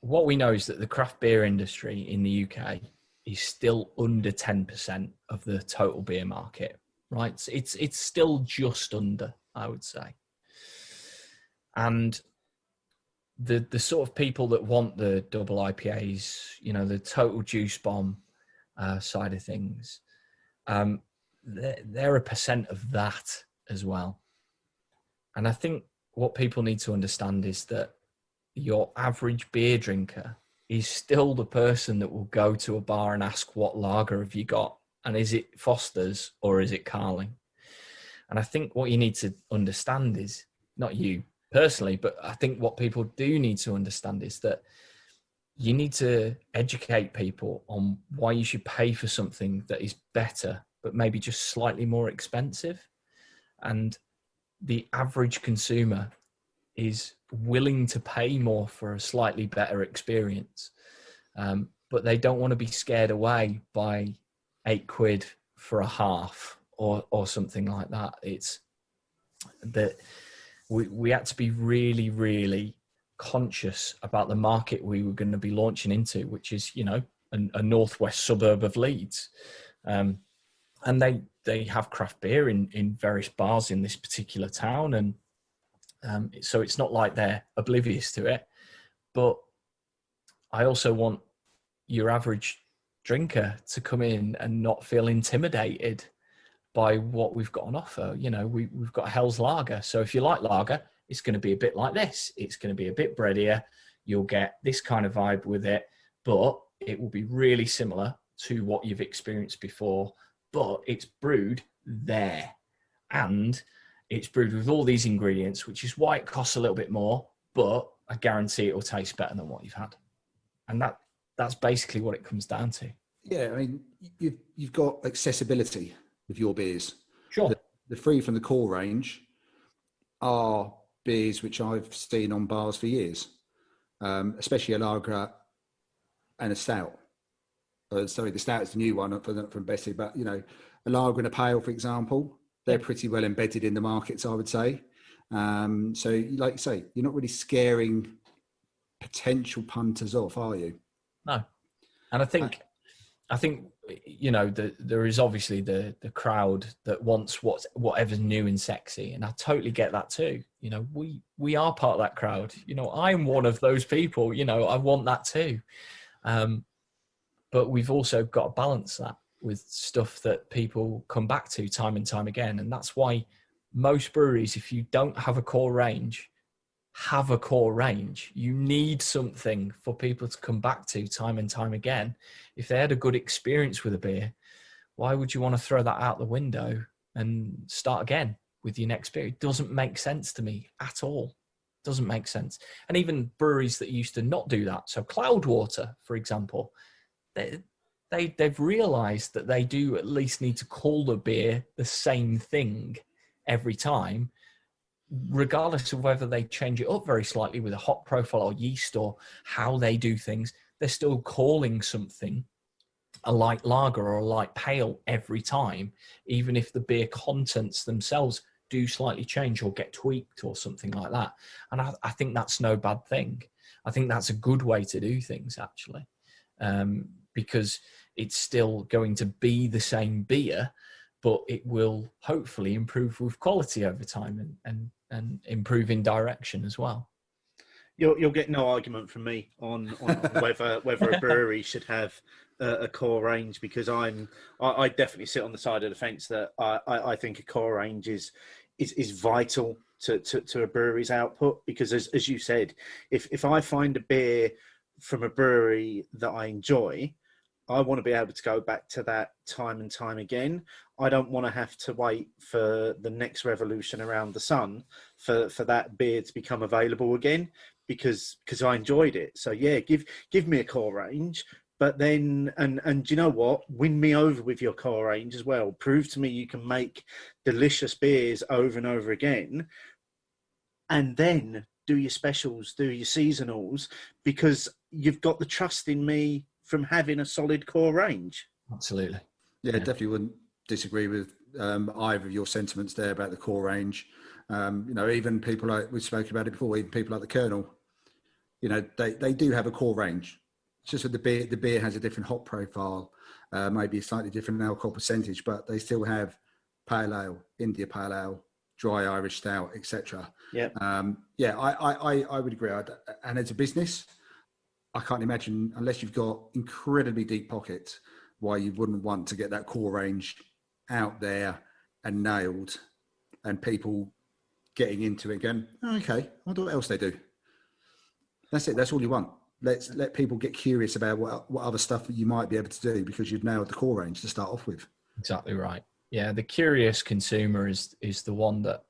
D: what we know is that the craft beer industry in the UK is still under 10% of the total beer market, right? It's still just under, I would say. And the sort of people that want the double IPAs, the total juice bomb side of things, they're a percent of that as well. And I think what people need to understand is that your average beer drinker is still the person that will go to a bar and ask, what lager have you got? And is it Foster's or is it Carling? And I think what you need to understand is, not you personally, but I think what people do need to understand is that you need to educate people on why you should pay for something that is better, but maybe just slightly more expensive. And the average consumer is willing to pay more for a slightly better experience. But they don't want to be scared away by £8 for a half or something like that. It's that we had to be really, really conscious about the market we were going to be launching into, which is, you know, a northwest suburb of Leeds. And they have craft beer in various bars in this particular town. And so it's not like they're oblivious to it. But I also want your average drinker to come in and not feel intimidated by what we've got on offer. You know, we've got Hell's Lager. So if you like lager, it's going to be a bit like this. It's going to be a bit breadier. You'll get this kind of vibe with it, but it will be really similar to what you've experienced before, but it's brewed there. And it's brewed with all these ingredients, which is why it costs a little bit more, but I guarantee it will taste better than what you've had. And that's basically what it comes down to.
C: Yeah, I mean, you've got accessibility with your beers.
D: Sure.
C: The free from the core range are beers which I've seen on bars for years, especially a lager and a stout. Sorry, the stout is the new one from Bessy, but, you know, a lager and a pale, for example, they're pretty well embedded in the markets, I would say. So, like you say, you're not really scaring potential punters off, are you?
D: No. And I think, you know, there is obviously the crowd that wants whatever's new and sexy. And I totally get that too. You know, we are part of that crowd. You know, I'm one of those people, you know, I want that too. But we've also got to balance that with stuff that people come back to time and time again. And that's why most breweries, if you don't have a core range, have a core range. You need something for people to come back to time and time again. If they had a good experience with a beer, why would you want to throw that out the window and start again with your next beer? It doesn't make sense to me at all. It doesn't make sense. And even breweries that used to not do that, so Cloudwater, for example, they've realized that they do at least need to call the beer the same thing every time, regardless of whether they change it up very slightly with a hop profile or yeast or how they do things. They're still calling something a light lager or a light pale every time, even if the beer contents themselves do slightly change or get tweaked or something like that. And I think that's no bad thing. I think that's a good way to do things, actually, because it's still going to be the same beer, but it will hopefully improve with quality over time and improve in direction as well.
B: You'll get no argument from me on whether a brewery should have a core range, because I definitely sit on the side of the fence that I think a core range is vital to a brewery's output, because as you said, if I find a beer from a brewery that I enjoy, I want to be able to go back to that time and time again. I don't want to have to wait for the next revolution around the sun for that beer to become available again, because I enjoyed it. So yeah, give me a core range, but then, and you know what? Win me over with your core range as well. Prove to me you can make delicious beers over and over again, and then do your specials, do your seasonals, because you've got the trust in me from having a solid core range.
D: Absolutely.
C: Yeah, definitely wouldn't disagree with either of your sentiments there about the core range. You know, even people like, we've spoken about it before, even people like the Colonel, you know, they do have a core range. It's just that the beer has a different hop profile, maybe a slightly different alcohol percentage, but they still have pale ale, India pale ale, dry Irish stout, etc.
B: Yeah.
C: I would agree. And as a business, I can't imagine, unless you've got incredibly deep pockets, why you wouldn't want to get that core range out there and nailed, and people getting into it again. Oh, okay, I wonder what else they do. That's it. That's all you want. let people get curious about what other stuff that you might be able to do, because you've nailed the core range to start off with.
D: Exactly right. Yeah, the curious consumer is the one that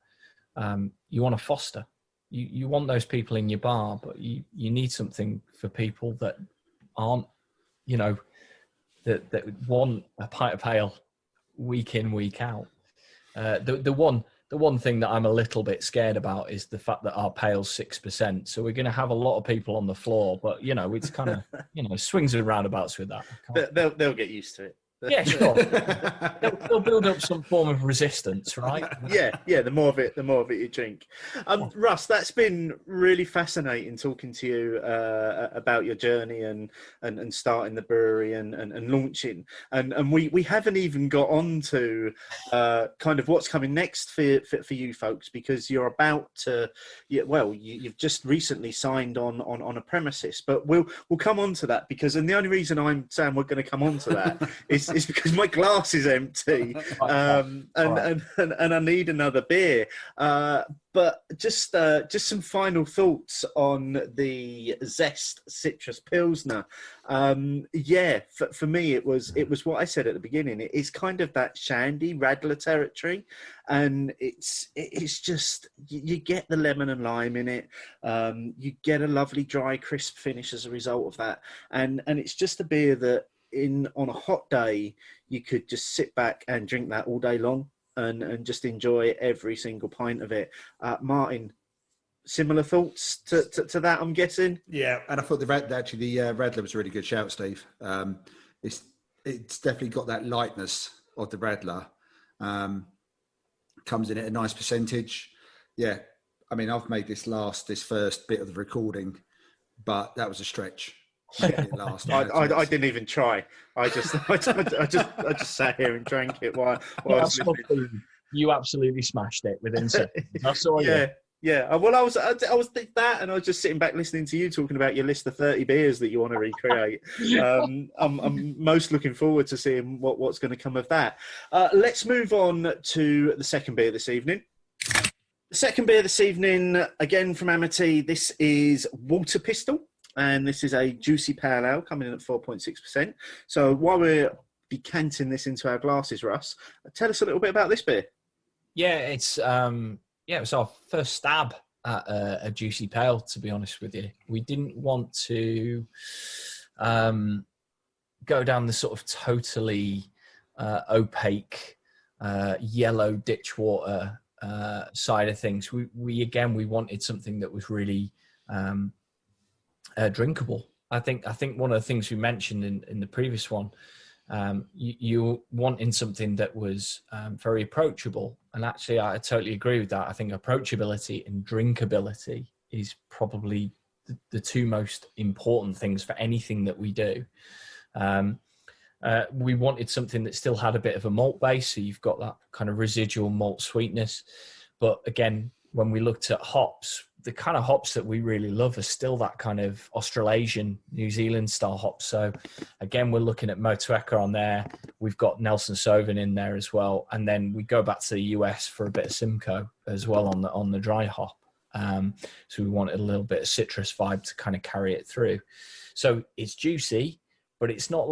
D: you want to foster. You want those people in your bar, but you need something for people that aren't, you know, that want a pint of ale week in, week out. The one thing that I'm a little bit scared about is the fact that our pale's 6%. So we're going to have a lot of people on the floor, but you know, it's kind of, you know, swings and roundabouts with that.
B: They'll get used to it.
D: Yeah, sure. they'll build up some form of resistance, right?
B: Yeah. The more of it you drink. Russ, that's been really fascinating talking to you about your journey and starting the brewery and launching. And we haven't even got on to kind of what's coming next for you folks, because you're about to, you've just recently signed on a premises. But we'll come on to that, and the only reason I'm saying we're going to come on to that is because my glass is empty, and I need another beer. But just some final thoughts on the Zest Citrus Pilsner. For me, it was what I said at the beginning. It is kind of that shandy Radler territory, and it's just, you get the lemon and lime in it. You get a lovely dry, crisp finish as a result of that, and it's just a beer that on a hot day you could just sit back and drink that all day long and just enjoy every single pint of it. Martin, similar thoughts to that, I'm guessing?
C: Yeah, and I thought the Radler was a really good shout, Steve. It's definitely got that lightness of the Radler. Comes in at a nice percentage. Yeah, I mean, I've made this first bit of the recording, but that was a stretch.
B: I didn't even try. I just sat here and drank it while I was listening.
D: You absolutely smashed it within seconds. I saw you.
B: Yeah. Well, I was that, and I was just sitting back listening to you talking about your list of 30 beers that you want to recreate. I'm most looking forward to seeing what's going to come of that. Let's move on to the second beer this evening. The second beer this evening, again from Amity. This is Waterpistol. And this is a juicy pale ale coming in at 4.6%. So while we're decanting this into our glasses, Russ, tell us a little bit about this beer.
D: Yeah, it's our first stab at a juicy pale, to be honest with you. We didn't want to go down the sort of totally opaque yellow ditch water side of things. We wanted something that was really drinkable. I think one of the things we mentioned in the previous one, you wanting something that was very approachable, and actually I totally agree with that. I think approachability and drinkability is probably the two most important things for anything that we do. We wanted something that still had a bit of a malt base, so you've got that kind of residual malt sweetness, but again, when we looked at hops, the kind of hops that we really love are still that kind of Australasian, New Zealand style hops. So again, we're looking at Motueka on there. We've got Nelson Sauvin in there as well. And then we go back to the US for a bit of Simcoe as well on the dry hop. So we wanted a little bit of citrus vibe to kind of carry it through. So it's juicy, but it's not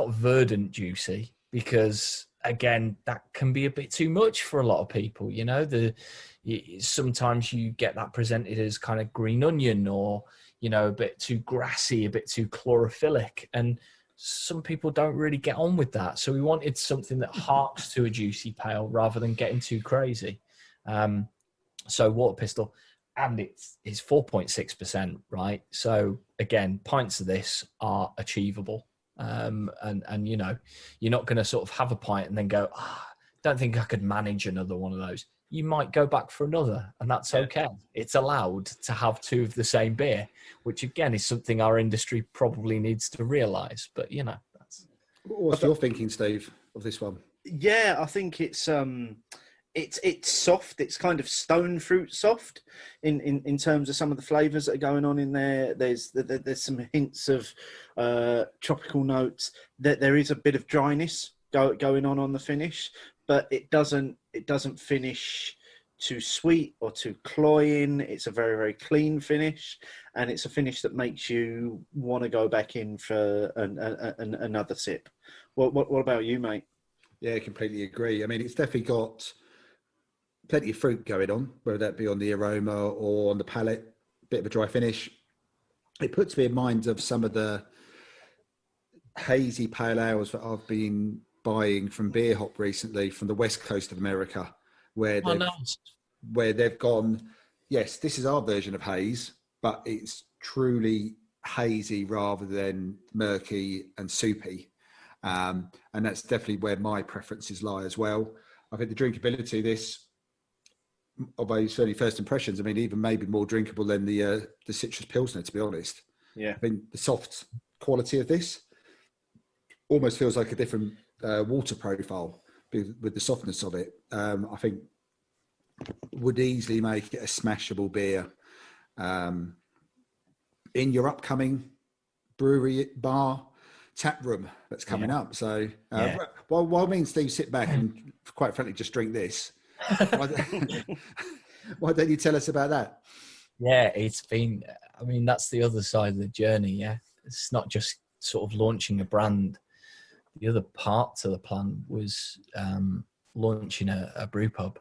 D: verdant juicy, because again, that can be a bit too much for a lot of people. You know, sometimes you get that presented as kind of green onion, or, you know, a bit too grassy, a bit too chlorophyllic. And some people don't really get on with that. So we wanted something that harks to a juicy pale rather than getting too crazy. So Waterpistol, and it's 4.6%, right? So again, pints of this are achievable. And you know, you're not going to sort of have a pint and then go, don't think I could manage another one of those. You might go back for another, and that's okay. It's allowed to have two of the same beer, which again is something our industry probably needs to realize. But you know,
C: what's your thinking, Steve, of this one?
B: Yeah, I think it's soft. It's kind of stone fruit soft in terms of some of the flavors that are going on in there. There's some hints of tropical notes. There is a bit of dryness going on the finish, but it doesn't finish too sweet or too cloying. It's a very, very clean finish, and it's a finish that makes you want to go back in for another sip. What about you, mate?
C: Yeah, I completely agree. I mean, it's definitely got plenty of fruit going on, whether that be on the aroma or on the palate, bit of a dry finish. It puts me in mind of some of the hazy pale ales that I've been buying from Beer Hop recently from the west coast of America, where they've gone, yes, this is our version of haze, but it's truly hazy rather than murky and soupy. And that's definitely where my preferences lie as well. I think the drinkability of this, although certainly first impressions, I mean, even maybe more drinkable than the citrus Pilsner, to be honest.
B: Yeah.
C: I mean, the soft quality of this almost feels like a different water profile with the softness of it. I think would easily make it a smashable beer in your upcoming brewery bar tap room that's coming up. So while me and Steve sit back and quite frankly just drink this, why don't you tell us about that?
D: Yeah, it's been, I mean, that's the other side of the journey. Yeah. It's not just sort of launching a brand. The other part to the plan was launching a brew pub.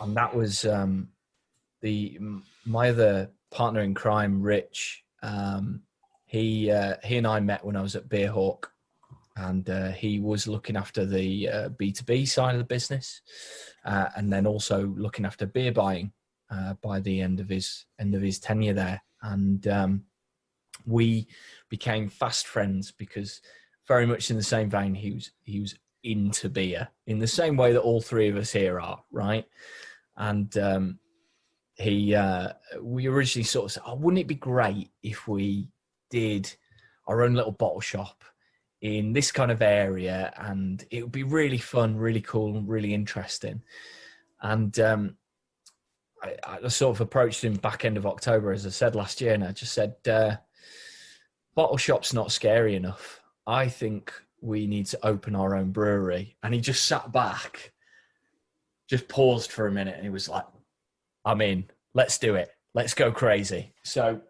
D: And that was my other partner in crime, Rich. He and I met when I was at Beer Hawk, and he was looking after the B2B side of the business, and then also looking after beer buying by the end of his tenure there. And we became fast friends because very much in the same vein, he was into beer in the same way that all three of us here are, right? And we originally sort of said, oh, wouldn't it be great if we did our own little bottle shop in this kind of area, and it would be really fun, really cool, and really interesting. And I sort of approached him back end of October, as I said last year, and I just said, bottle shop's not scary enough. I think we need to open our own brewery. And he just sat back, just paused for a minute, and he was like, I'm in, let's do it. Let's go crazy. So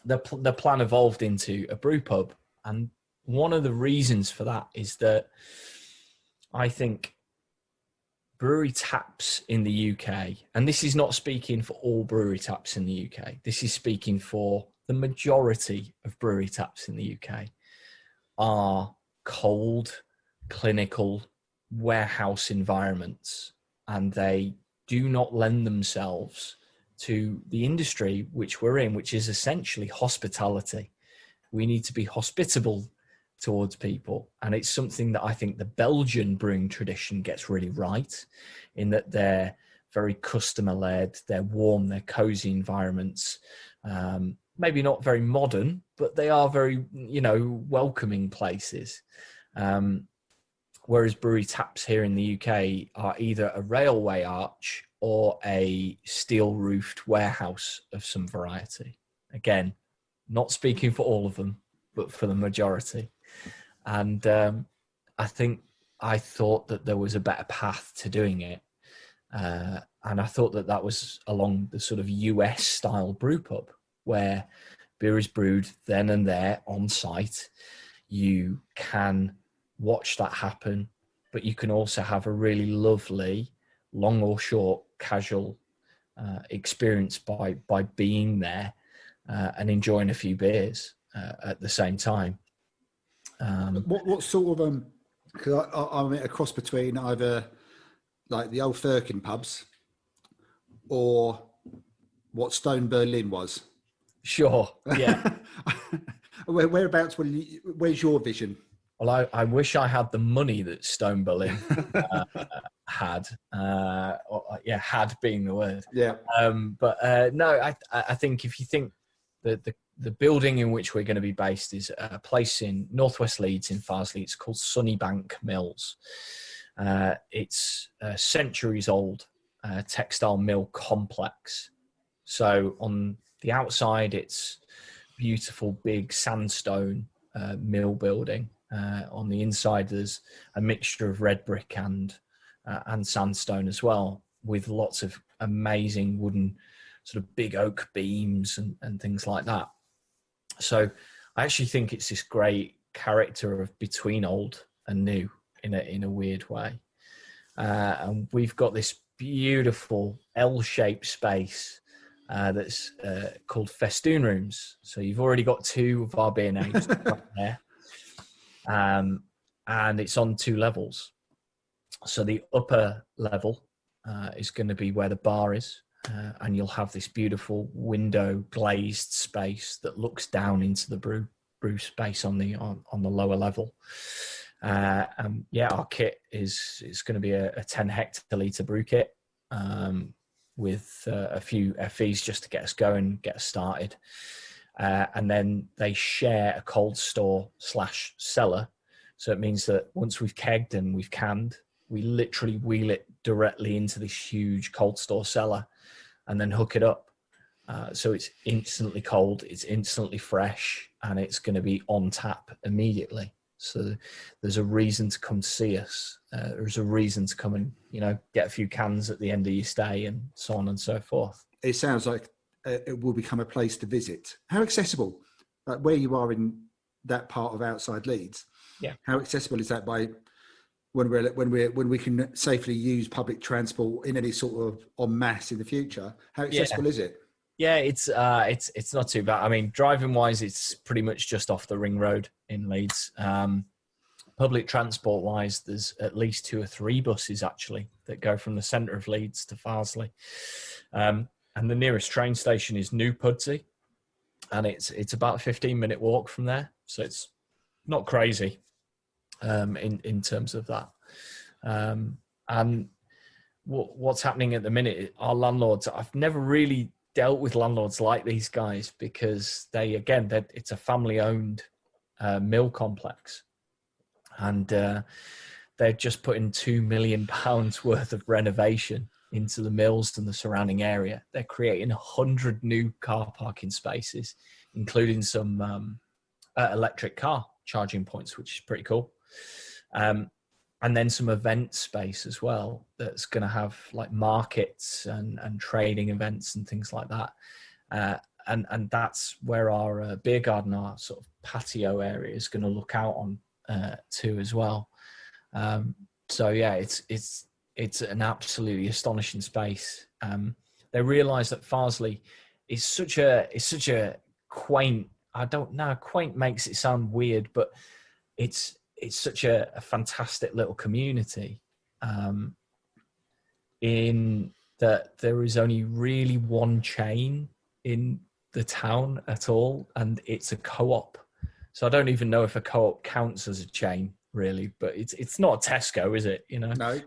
D: the plan evolved into a brew pub. And one of the reasons for that is that I think brewery taps in the UK, and this is not speaking for all brewery taps in the UK, this is speaking for the majority of brewery taps in the UK, are cold, clinical, warehouse environments, and they do not lend themselves to the industry which we're in, which is essentially hospitality. We need to be hospitable towards people. And it's something that I think the Belgian brewing tradition gets really right, in that they're very customer-led, they're warm, they're cozy environments. Maybe not very modern, but they are very, welcoming places. Whereas brewery taps here in the UK are either a railway arch or a steel-roofed warehouse of some variety. Again, not speaking for all of them, but for the majority. And I thought that there was a better path to doing it. And I thought that was along the sort of US-style brew pub, where beer is brewed then and there on site. You can watch that happen, but you can also have a really lovely, long or short, casual experience by being there and enjoying a few beers at the same time.
C: What sort of because I'm at a cross between either like the old Firkin pubs or what Stone Berlin was.
D: Sure, yeah.
C: Whereabouts? Where's your vision?
D: Well, I wish I had the money that Stone Berlin had. Had being the word.
C: Yeah.
D: No, I think if you think that the building in which we're going to be based is a place in northwest Leeds in Farsley. It's called Sunnybank Mills. It's a centuries old textile mill complex. So on the outside, it's beautiful big sandstone mill building. On the inside, there's a mixture of red brick and sandstone as well. with lots of amazing wooden sort of big oak beams and things like that. So I actually think it's this great character of between old and new in a weird way. And we've got this beautiful L-shaped space that's called festoon rooms. So you've already got 2 of our beer names right there. And it's on 2 levels. So the upper level is going to be where the bar is. And you'll have this beautiful window glazed space that looks down into the brew space on the lower level. Our kit is going to be a 10 hectoliter brew kit with a few FEs just to get us going, get us started. And then they share a cold store / cellar. So it means that once we've kegged and we've canned, we literally wheel it directly into this huge cold store cellar and then hook it up. So it's instantly cold, it's instantly fresh, and it's going to be on tap immediately. So there's a reason to come see us. There's a reason to come and, get a few cans at the end of your stay and so on and so forth.
C: It sounds like it will become a place to visit. How accessible, like where you are in that part of outside Leeds?
D: Yeah.
C: How accessible is that by when we can safely use public transport in any sort of en masse in the future? How accessible is it?
D: Yeah, it's not too bad. I mean, driving wise, it's pretty much just off the ring road in Leeds. Public transport wise, there's at least 2 or 3 buses actually that go from the centre of Leeds to Farsley. And the nearest train station is New Pudsey, and it's about a 15-minute walk from there. So it's not crazy in terms of that. And what's happening at the minute, our landlords, I've never really dealt with landlords like these guys because it's a family-owned mill complex, and they're just putting £2 million worth of renovation into the mills and the surrounding area. They're creating 100 new car parking spaces, including some electric car charging points, which is pretty cool. And then some event space as well that's going to have like markets and trading events and things like that. And that's where our beer garden, our sort of patio area, is going to look out on too as well. So yeah, it's an absolutely astonishing space. They realise that Farsley is such a quaint. I don't know. Quaint makes it sound weird, but it's such a fantastic little community. In that there is only really one chain in the town at all, and it's a co-op. So I don't even know if a co-op counts as a chain really, but it's not a Tesco, is it?
C: No.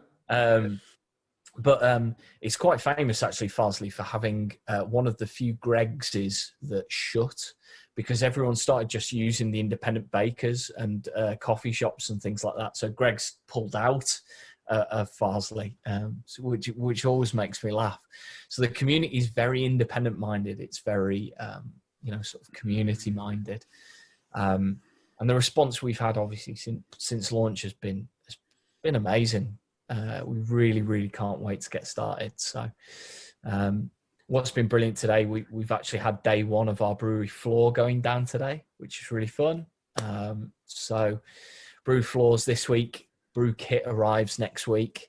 D: But it's quite famous actually, Farsley, for having one of the few Greg's that shut, because everyone started just using the independent bakers and coffee shops and things like that. So Greg's pulled out of Farsley, which always makes me laugh. So the community is very independent minded. It's very, sort of community minded. And the response we've had obviously since launch has been amazing. We really, really can't wait to get started. So what's been brilliant today, we've actually had day 1 of our brewery floor going down today, which is really fun. So brew floors this week, Brew Kit arrives next week,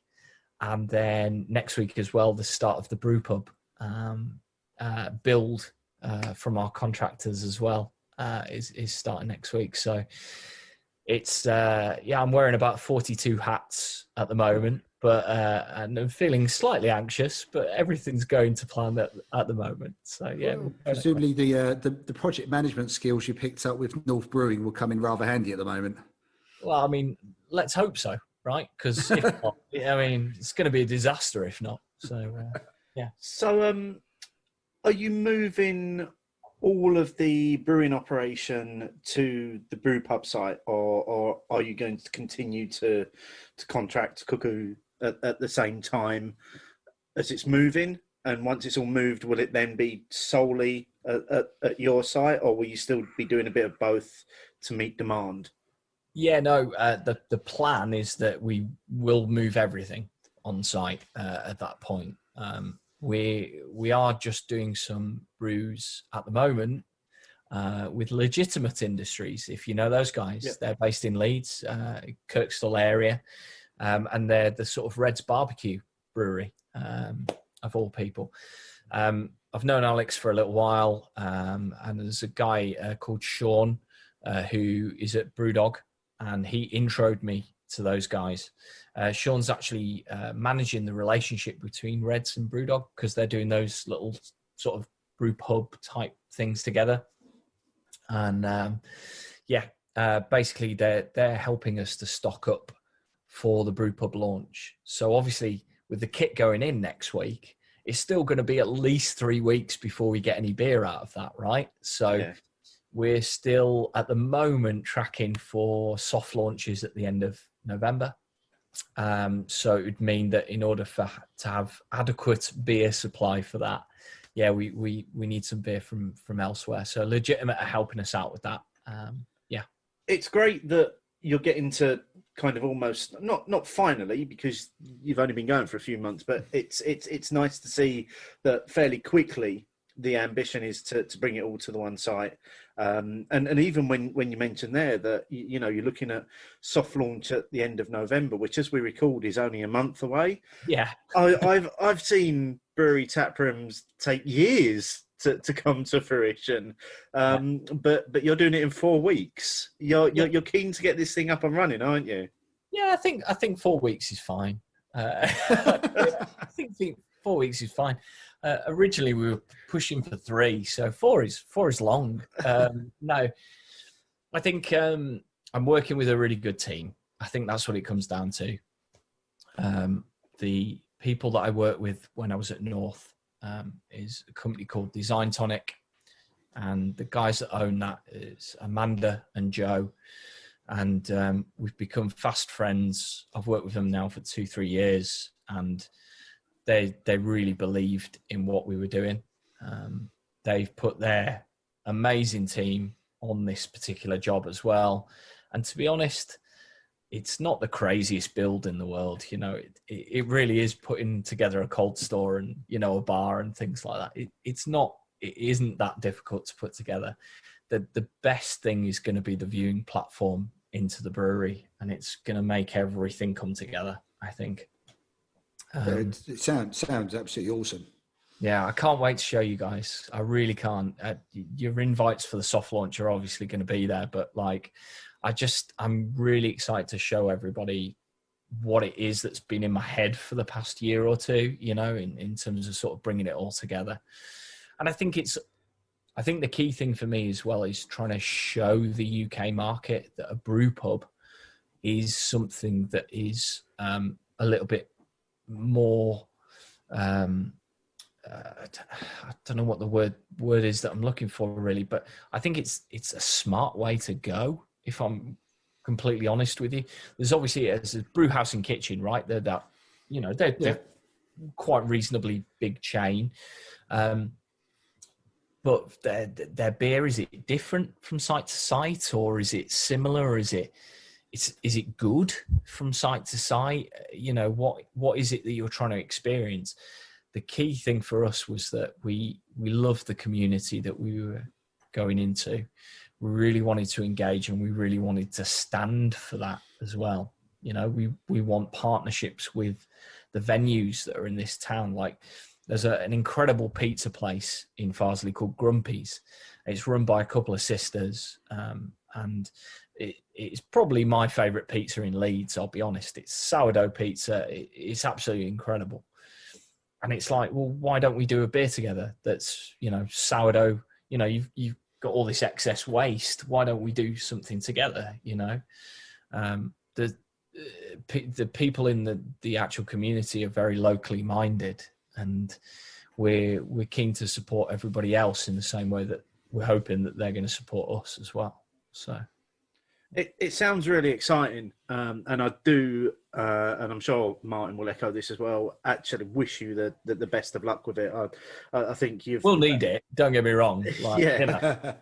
D: and then next week as well, the start of the Brew Pub build from our contractors as well is starting next week. So it's I'm wearing about 42 hats at the moment, but and I'm feeling slightly anxious, but everything's going to plan at the moment. So yeah,
C: well, presumably the project management skills you picked up with North Brewing will come in rather handy at the moment.
D: Well, I mean, let's hope so, right? Because if not, I mean, it's going to be a disaster if not. So yeah.
B: So are you moving all of the brewing operation to the Brew Pub site, or are you going to continue to contract Cuckoo at the same time as it's moving? And once it's all moved, will it then be solely at your site, or will you still be doing a bit of both to meet demand?
D: Yeah, no, the plan is that we will move everything on site at that point. We are just doing some brews at the moment with Legitimate Industries, if you know those guys.
B: Yep.
D: They're based in Leeds, Kirkstall area, and they're the sort of Red's Barbecue brewery, of all people. I've known Alex for a little while, and there's a guy called Sean who is at Brew Dog, and he introed me to those guys. Sean's actually managing the relationship between Reds and Brew Dog, because they're doing those little sort of brew pub type things together. And basically they're helping us to stock up for the brew pub launch. So obviously with the kit going in next week, it's still going to be at least 3 weeks before we get any beer out of that, right? So we're still at the moment tracking for soft launches at the end of November. So it would mean that in order to have adequate beer supply for that, we need some beer from elsewhere. So Legitimate are helping us out with that.
B: It's great that you're getting to kind of almost not finally, because you've only been going for a few months, but it's nice to see that fairly quickly the ambition is to bring it all to the one site. And even when you mentioned there that, you know, you're looking at soft launch at the end of November, which as we record is only a month away.
D: Yeah.
B: I've seen brewery tap rooms take years to come to fruition. But you're doing it in 4 weeks. You're keen to get this thing up and running, aren't you?
D: Yeah, I think 4 weeks is fine. I think 4 weeks is fine. Originally we were pushing for 3, so 4 is long. No, I think I'm working with a really good team. I think that's what it comes down to. The people that I worked with when I was at North is a company called Design Tonic, and the guys that own that is Amanda and Joe, and we've become fast friends. I've worked with them now for 2-3 years, and they really believed in what we were doing. They've put their amazing team on this particular job as well. And to be honest, it's not the craziest build in the world. You know, it really is putting together a cold store and, you know, a bar and things like that. It isn't that difficult to put together. The best thing is going to be the viewing platform into the brewery, and it's going to make everything come together, I think.
C: It sounds absolutely awesome.
D: Yeah, I can't wait to show you guys. I really can't. Your invites for the soft launch are obviously going to be there, but like, I'm really excited to show everybody what it is that's been in my head for the past year or two, you know, in terms of sort of bringing it all together. And I think the key thing for me as well is trying to show the UK market that a brew pub is something that is a little bit more, I don't know what the word is that I'm looking for really, but I think it's a smart way to go, if I'm completely honest with you. There's obviously, as a brew house and kitchen, right? They're quite reasonably big chain. But their beer, is it different from site to site, or is it similar, or is it good from site to site? You know, what is it that you're trying to experience? The key thing for us was that we loved the community that we were going into. We really wanted to engage, and we really wanted to stand for that as well. You know, we want partnerships with the venues that are in this town. Like, there's an incredible pizza place in Farsley called Grumpy's. It's run by a couple of sisters, and it's probably my favourite pizza in Leeds, I'll be honest. It's sourdough pizza. It's absolutely incredible. And it's like, well, why don't we do a beer together that's, you know, sourdough? You know, you've got all this excess waste. Why don't we do something together, you know? The people in the actual community are very locally minded, and we're keen to support everybody else in the same way that we're hoping that they're going to support us as well. So
B: it sounds really exciting, and I do, and I'm sure Martin will echo this as well. Actually, wish you the best of luck with it. I think we'll
D: need it. Don't get me wrong. Like,
B: yeah, you know.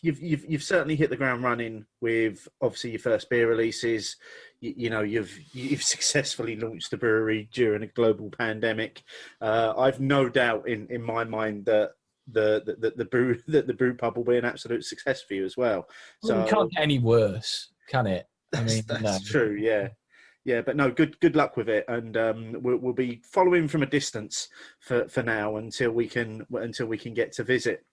B: You've certainly hit the ground running with obviously your first beer releases. you know, you've successfully launched a brewery during a global pandemic. I've no doubt in my mind that the brew pub will be an absolute success for you as well.
D: So it can't get any worse, can it? I mean,
B: that's true. Yeah, but no, good luck with it, and we'll be following from a distance for now until we can get to visit.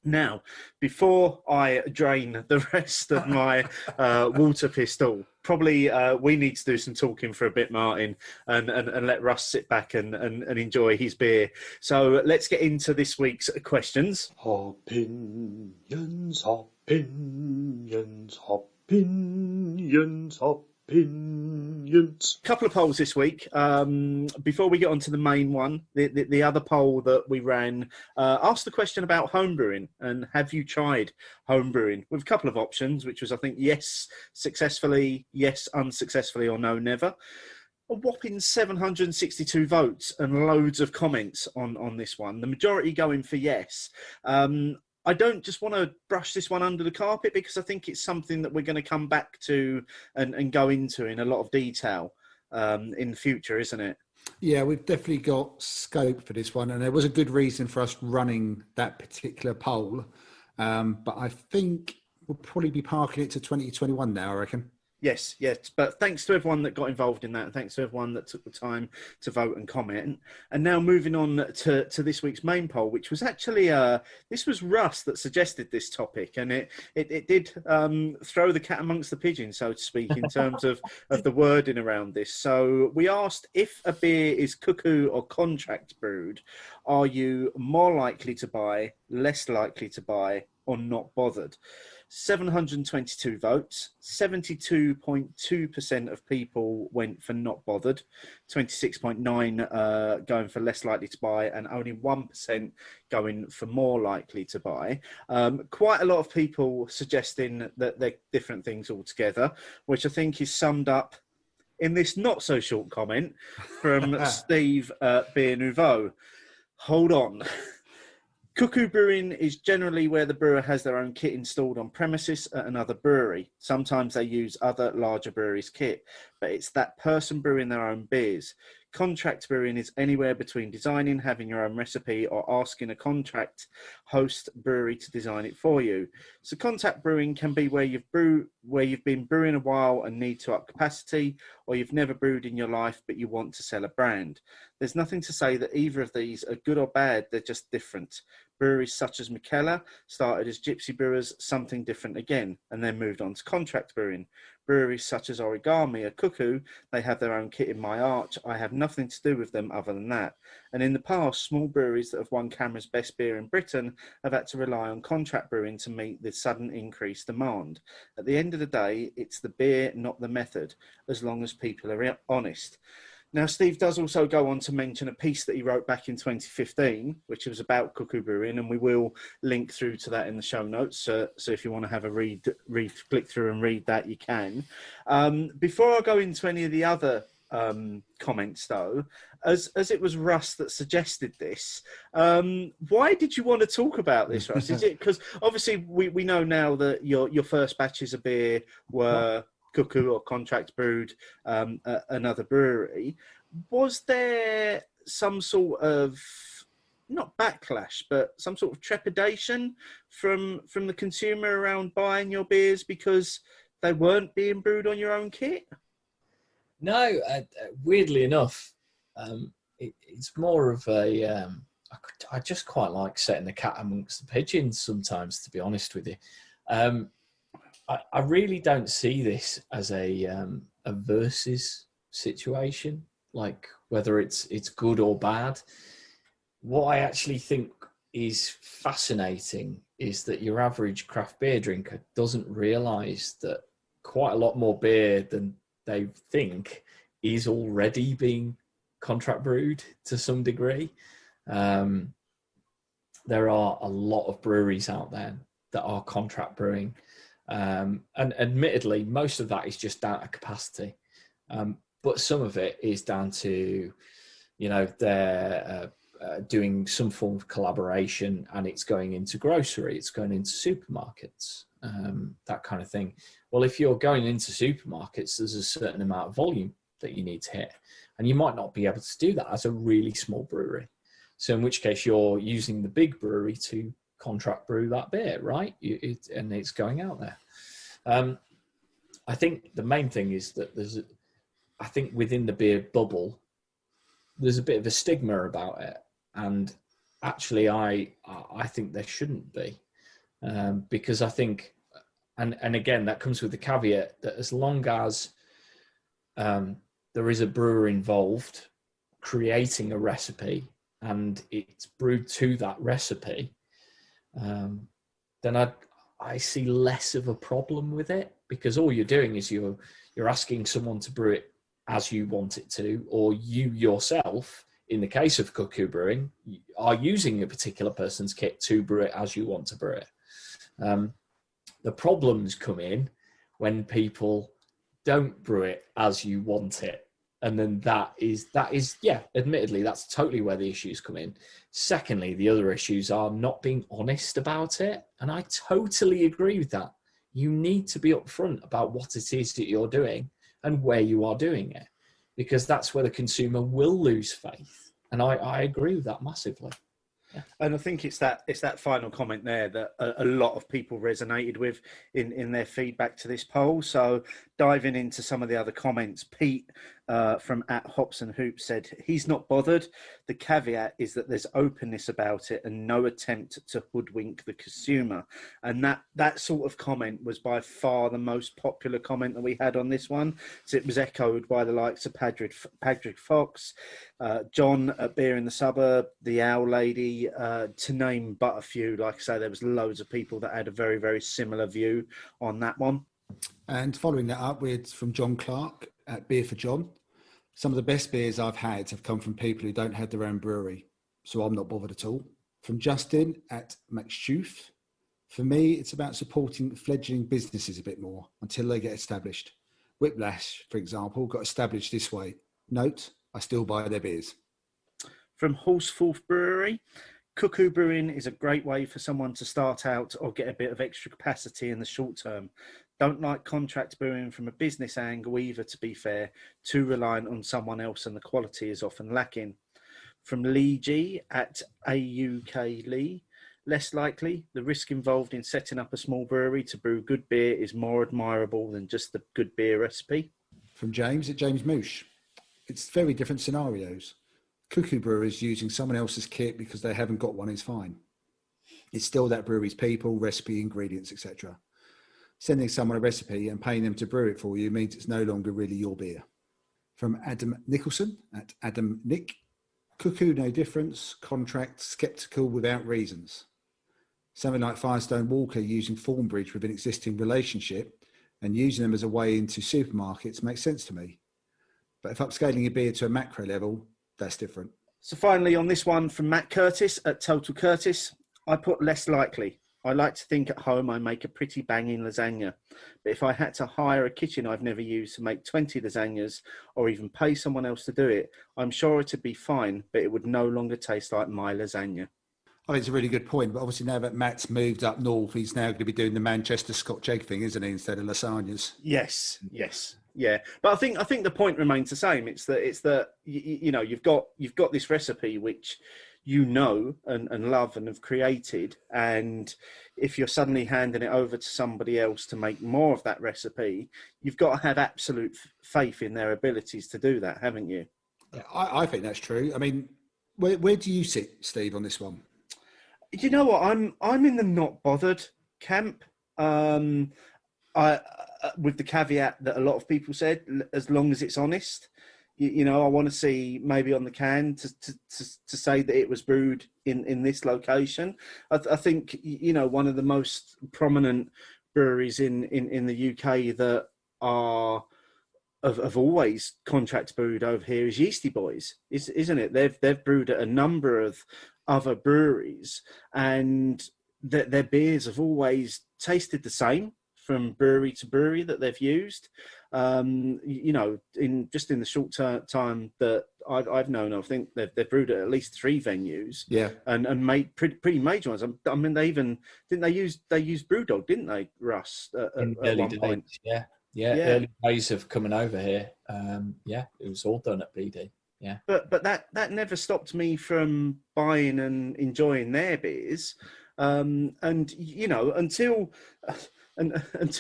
B: Now, before I drain the rest of my Waterpistol, probably we need to do some talking for a bit, Martin, and let Russ sit back and enjoy his beer. So let's get into this week's questions.
E: Opinions, opinions, opinions, opinions.
B: Couple of polls this week. Before we get on to the main one, the other poll that we ran asked the question about homebrewing and have you tried homebrewing, with a couple of options, which was, I think, yes, successfully, yes, unsuccessfully, or no, never. A whopping 762 votes and loads of comments on this one. The majority going for yes. I don't just want to brush this one under the carpet, because I think it's something that we're going to come back to and go into in a lot of detail in the future, isn't it?
C: Yeah, we've definitely got scope for this one, and there was a good reason for us running that particular poll. But I think we'll probably be parking it to 2021 now, I reckon.
B: Yes. But thanks to everyone that got involved in that, and thanks to everyone that took the time to vote and comment. And now moving on to this week's main poll, which was actually this was Russ that suggested this topic, and it did throw the cat amongst the pigeons, so to speak, in terms of the wording around this. So we asked, if a beer is cuckoo or contract brewed, are you more likely to buy, less likely to buy, or not bothered? 722 votes, 72.2% of people went for not bothered, 26.9% going for less likely to buy, and only 1% going for more likely to buy. Quite a lot of people suggesting that they're different things altogether, which I think is summed up in this not so short comment from Steve Beer Nouveau. Hold on. Cuckoo brewing is generally where the brewer has their own kit installed on premises at another brewery. Sometimes they use other larger breweries' kit, but it's that person brewing their own beers. Contract brewing is anywhere between designing, having your own recipe, or asking a contract host brewery to design it for you. So contract brewing can be where you've been brewing a while and need to up capacity, or you've never brewed in your life but you want to sell a brand. There's nothing to say that either of these are good or bad, they're just different. Breweries such as McKellar started as gypsy brewers, something different again, and then moved on to contract brewing. Breweries such as Origami or Cuckoo, they have their own kit in my arch. I have nothing to do with them other than that. And in the past, small breweries that have won CAMRA's best beer in Britain have had to rely on contract brewing to meet the sudden increased demand. At the end of the day, it's the beer, not the method, as long as people are honest. Now, Steve does also go on to mention a piece that he wrote back in 2015, which was about cuckoo brewing, and we will link through to that in the show notes. So if you want to have a click through and read that, you can. Before I go into any of the other comments, though, as it was Russ that suggested this, why did you want to talk about this, Russ? Is it because obviously we know now that your first batches of beer were cuckoo or contract brewed at another brewery. Was there some sort of, not backlash, but some sort of trepidation from the consumer around buying your beers because they weren't being brewed on your own kit?
D: No, weirdly enough, it's more of a. I just quite like setting the cat amongst the pigeons sometimes, to be honest with you. I really don't see this as a versus situation, like whether it's good or bad. What I actually think is fascinating is that your average craft beer drinker doesn't realise that quite a lot more beer than they think is already being contract brewed to some degree. There are a lot of breweries out there that are contract brewing. And admittedly, most of that is just down to capacity. But some of it is down to, their doing some form of collaboration, and it's going into grocery, it's going into supermarkets, that kind of thing. Well, if you're going into supermarkets, there's a certain amount of volume that you need to hit, and you might not be able to do that as a really small brewery. So in which case you're using the big brewery to contract brew that beer, right? And it's going out there. I think the main thing is that I think within the beer bubble, there's a bit of a stigma about it. And actually, I think there shouldn't be. Because I think, and again, that comes with the caveat that as long as there is a brewer involved creating a recipe and it's brewed to that recipe, then I see less of a problem with it, because all you're doing is you're asking someone to brew it as you want it to, or you yourself, in the case of cuckoo brewing, are using a particular person's kit to brew it as you want to brew it. The problems come in when people don't brew it as you want it. And then that is, yeah, admittedly, that's totally where the issues come in. Secondly, the other issues are not being honest about it. And I totally agree with that. You need to be upfront about what it is that you're doing and where you are doing it, because that's where the consumer will lose faith. And I agree with that massively. Yeah.
B: And I think it's that final comment there that a lot of people resonated with in their feedback to this poll. So diving into some of the other comments, Pete from @Hops&Hoops said he's not bothered. The caveat is that there's openness about it and no attempt to hoodwink the consumer. And that sort of comment was by far the most popular comment that we had on this one. So it was echoed by the likes of Patrick Fox, John at Beer in the Suburb, the Owl Lady, to name but a few. Like I say, there was loads of people that had a very, very similar view on that one.
C: And following that up with from John Clarke at Beer for John, some of the best beers I've had have come from people who don't have their own brewery, so I'm not bothered at all. From Justin at McStooth, for me, it's about supporting fledgling businesses a bit more until they get established. Whiplash, for example, got established this way. Note, I still buy their beers.
B: From Horseforth Brewery, cuckoo brewing is a great way for someone to start out or get a bit of extra capacity in the short term. Don't like contract brewing from a business angle either, to be fair. Too reliant on someone else and the quality is often lacking. From Lee G at AUK Lee, less likely. The risk involved in setting up a small brewery to brew good beer is more admirable than just the good beer recipe.
C: From James at James Moosh, it's very different scenarios. Cuckoo brewers using someone else's kit because they haven't got one is fine. It's still that brewery's people, recipe, ingredients, etc. Sending someone a recipe and paying them to brew it for you means it's no longer really your beer. From Adam Nicholson at Adam Nick, cuckoo no difference, contract sceptical without reasons. Something like Firestone Walker using Thornbridge with an existing relationship and using them as a way into supermarkets makes sense to me. But if upscaling your beer to a macro level, that's different.
B: So finally on this one from Matt Curtis at Total Curtis, I put less likely. I like to think at home I make a pretty banging lasagna, but if I had to hire a kitchen I've never used to make 20 lasagnas or even pay someone else to do it, I'm sure it'd be fine, but it would no longer taste like my lasagna.
C: I think it's a really good point, but obviously now that Matt's moved up north, he's now going to be doing the Manchester Scotch egg thing, isn't he, instead of lasagnas?
B: Yes, yeah. But I think the point remains the same. It's that you know you've got this recipe which you know and love and have created, and if you're suddenly handing it over to somebody else to make more of that recipe, you've got to have absolute faith in their abilities to do that, haven't you?
C: Yeah, I think that's true. I mean, where do you sit, Steve, on this one?
B: You know what? I'm in the not bothered camp. With the caveat that a lot of people said, as long as it's honest. You know, I want to see maybe on the can to say that it was brewed in this location. I think, you know, one of the most prominent breweries in the UK that are have always contract brewed over here is Yeasty Boys, isn't it? They've brewed at a number of other breweries, and their beers have always tasted the same from brewery to brewery that they've used. You know, in the short time that I've known of, I think they've brewed at least 3 venues.
C: Yeah.
B: And made pretty major ones. I mean, they even didn't they use Brew Dog, didn't they, Russ?
D: In
B: At
D: early
B: one point.
D: days, yeah, early days of coming over here. It was all done at BD. Yeah,
B: but that never stopped me from buying and enjoying their beers. And until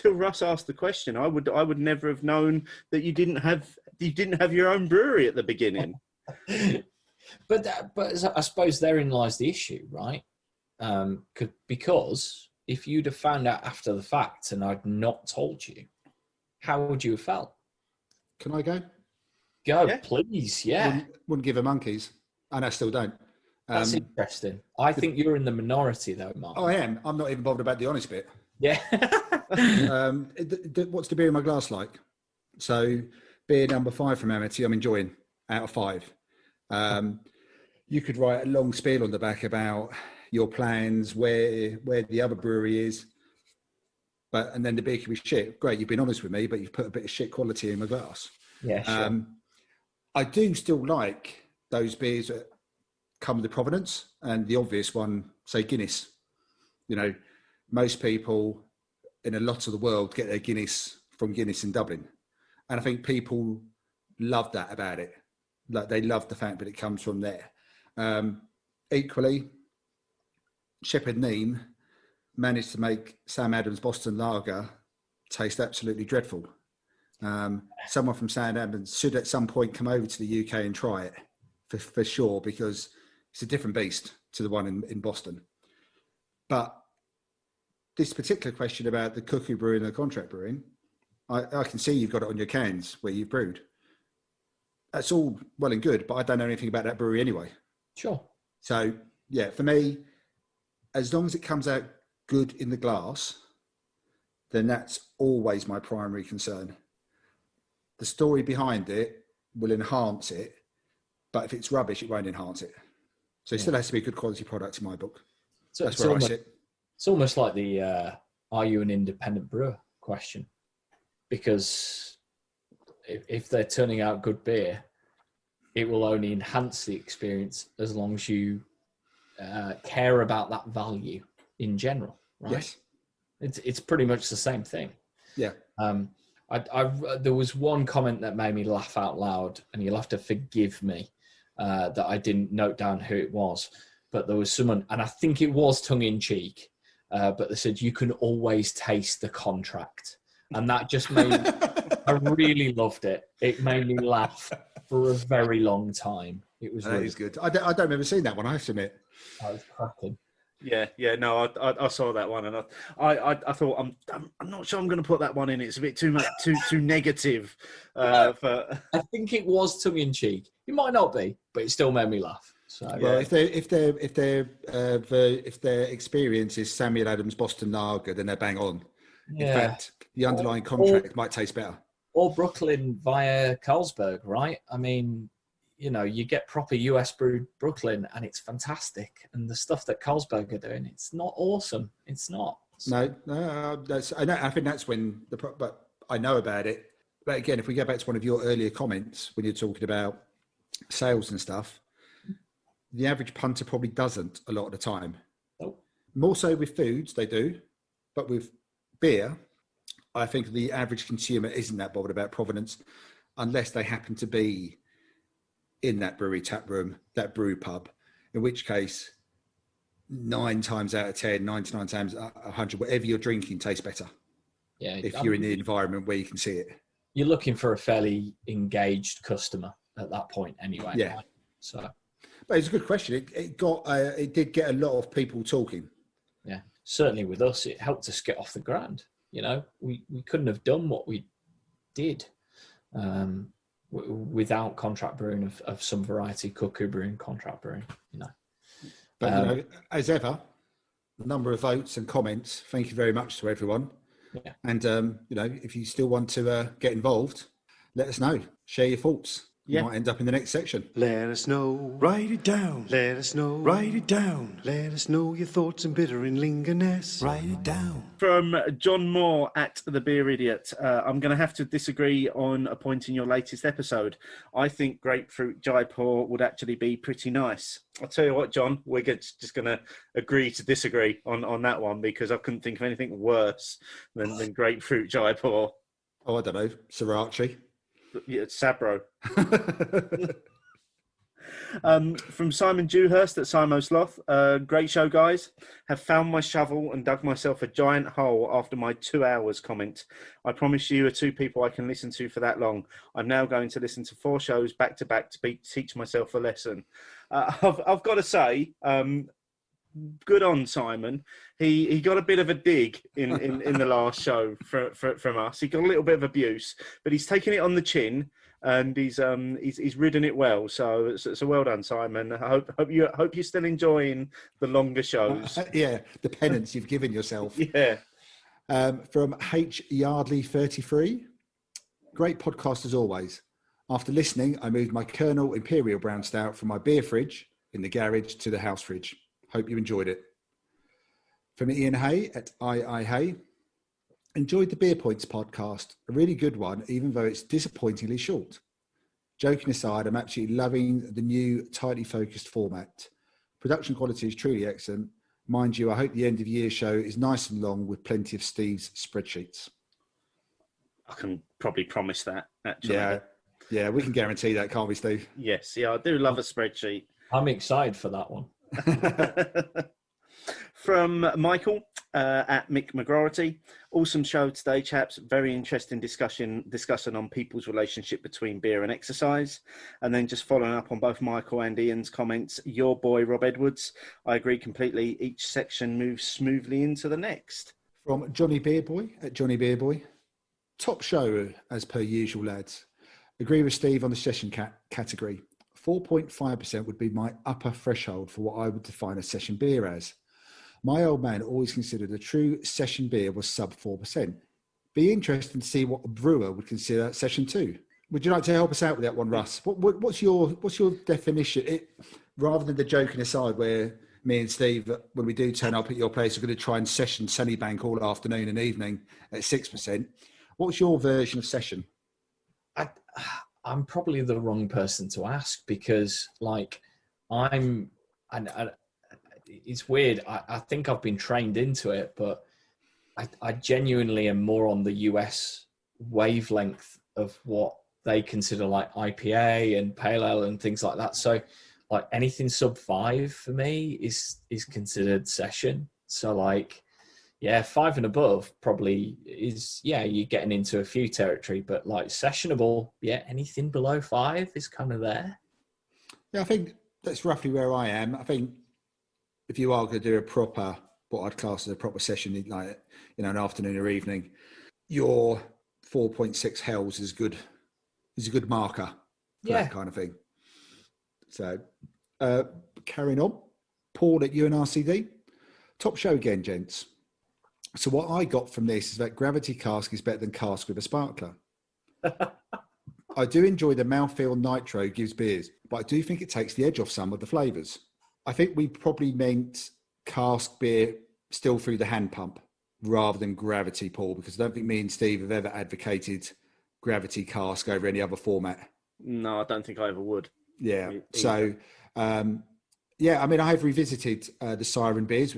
B: Russ asked the question, I would never have known that you didn't have your own brewery at the beginning.
D: but I suppose therein lies the issue, right? Because if you'd have found out after the fact and I'd not told you, how would you have felt?
C: Can I go?
D: Go, yeah. Please, yeah.
C: Wouldn't give a monkeys, and I still don't.
D: That's interesting. I think you're in the minority, though, Mark.
C: Oh, I am. I'm not even bothered about the honest bit.
D: Yeah.
C: What's the beer in my glass like? So, beer number 5 from Amity, I'm enjoying out of 5. You could write a long spiel on the back about your plans, where the other brewery is, and then the beer could be shit. Great, you've been honest with me, but you've put a bit of shit quality in my glass.
D: Yeah, sure.
C: I do still like those beers that come with the provenance, and the obvious one, say Guinness. Most people in a lot of the world get their Guinness from Guinness in Dublin. And I think people love that about it. Like, they love the fact that it comes from there. Equally, Shepherd Neame managed to make Sam Adams Boston Lager taste absolutely dreadful. Someone from Sam Adams should at some point come over to the UK and try it for sure, because it's a different beast to the one in Boston. But this particular question about the cuckoo brewing and the contract brewing, I can see you've got it on your cans where you've brewed. That's all well and good, but I don't know anything about that brewery anyway.
D: Sure.
C: So, yeah, for me, as long as it comes out good in the glass, then that's always my primary concern. The story behind it will enhance it, but if it's rubbish, it won't enhance it. So it still has to be a good quality product in my book.
D: So
C: that's where I sit.
D: It's almost like the are you an independent brewer question, because if they're turning out good beer, it will only enhance the experience as long as you care about that value in general, right?
C: Yes.
D: It's pretty much the same thing.
C: Yeah.
D: There was one comment that made me laugh out loud, and you'll have to forgive me that I didn't note down who it was, but there was someone, and I think it was tongue in cheek, but they said, you can always taste the contract. And that just made, I really loved it. It made me laugh for a very long time. It was really
C: good. I don't remember seeing that one, I have to admit.
D: That was cracking.
B: Yeah. No, I saw that one, and I thought I'm not sure I'm going to put that one in. It's a bit too much, too negative.
D: I think it was tongue in cheek. It might not be, but it still made me laugh. So,
C: well, if their experience is Samuel Adams Boston Lager, then they're bang on.
D: Yeah.
C: In fact, the underlying contract might taste better.
D: Or Brooklyn via Carlsberg, right? I mean, you get proper US brewed Brooklyn, and it's fantastic. And the stuff that Carlsberg are doing, it's not awesome. It's not.
C: No, I think that's when but I know about it. But again, if we go back to one of your earlier comments when you're talking about sales and stuff, the average punter probably doesn't a lot of the time.
D: Nope.
C: More so with foods, they do. But with beer, I think the average consumer isn't that bothered about provenance unless they happen to be in that brewery tap room, that brew pub, in which case 9 times out of 10, 99 times 100, whatever you're drinking tastes better.
D: Yeah.
C: If you're in the environment where you can see it.
D: You're looking for a fairly engaged customer at that point anyway.
C: Yeah.
D: Right? So,
C: but it's a good question. It did get a lot of people talking.
D: Yeah. Certainly with us, it helped us get off the ground. We couldn't have done what we did without contract brewing of some variety, cuckoo brewing, contract brewing,
C: But, as ever, a number of votes and comments. Thank you very much to everyone.
D: Yeah.
C: And, if you still want to get involved, let us know. Share your thoughts. You might end up in the next section.
F: Let us know, write it down. Let us know, write it down. Let us know your thoughts and bitter and lingerness. Write it down.
B: From John Moore at The Beer Idiot. I'm going to have to disagree on a point in your latest episode. I think grapefruit Jaipur would actually be pretty nice. I'll tell you what, John, we're just going to agree to disagree on that one, because I couldn't think of anything worse than grapefruit Jaipur.
C: Oh, I don't know, Sriracha.
B: Yeah, Sabro. From Simon Dewhurst at Simo Sloth. Great show, guys. Have found my shovel and dug myself a giant hole after my 2 hours comment. I promise you are two people I can listen to for that long. I'm now going to listen to 4 shows back to back to teach myself a lesson. I've got to say, good on Simon. He got a bit of a dig in the last show from us. He got a little bit of abuse, but he's taken it on the chin, and he's ridden it well. So well done, Simon. I hope you're still enjoying the longer shows.
C: Yeah, the penance you've given yourself.
B: Yeah.
C: From H Yardley 33. Great podcast as always. After listening, I moved my Colonel Imperial Brown Stout from my beer fridge in the garage to the house fridge. Hope you enjoyed it. From Ian Hay at II Hay. Enjoyed the Beer Points podcast. A really good one, even though it's disappointingly short. Joking aside, I'm absolutely loving the new, tightly focused format. Production quality is truly excellent. Mind you, I hope the end of year show is nice and long with plenty of Steve's spreadsheets.
B: I can probably promise that, actually.
C: Yeah, we can guarantee that, can't we, Steve?
B: Yes, I do love a spreadsheet.
D: I'm excited for that one.
B: From Michael at Mick McGroarty. Awesome show today, chaps. Very interesting discussion on people's relationship between beer and exercise. And then just following up on both Michael and Ian's comments, your boy Rob Edwards. I agree completely. Each section moves smoothly into the next.
C: From Johnny Beerboy at Johnny Beerboy. Top show as per usual, lads. Agree with Steve on the session category. 4.5% would be my upper threshold for what I would define a session beer as. My old man always considered a true session beer was sub 4%. Be interesting to see what a brewer would consider session 2. Would you like to help us out with that one, Russ? What's your definition? Rather than the joking aside where me and Steve, when we do turn up at your place, we're going to try and session Sunnybank all afternoon and evening at 6%. What's your version of session?
D: I'm probably the wrong person to ask, because it's weird. I think I've been trained into it, but I genuinely am more on the US wavelength of what they consider like IPA and pale ale and things like that. So like anything sub 5 for me is considered session. So like, yeah, 5 and above probably is, you're getting into a few territory, but like sessionable, anything below 5 is kind of there.
C: Yeah, I think that's roughly where I am. I think if you are going to do a proper, what I'd class as a proper session, like, an afternoon or evening, your 4.6 hells is a good marker for that kind of thing. So carrying on, Paul at UNRCD. Top show again, gents. So what I got from this is that Gravity Cask is better than Cask with a sparkler. I do enjoy the mouthfeel nitro gives beers, but I do think it takes the edge off some of the flavours. I think we probably meant cask beer still through the hand pump rather than Gravity, Paul, because I don't think me and Steve have ever advocated Gravity Cask over any other format.
B: No, I don't think I ever would.
C: Yeah. So, I mean, I have revisited the Siren beers,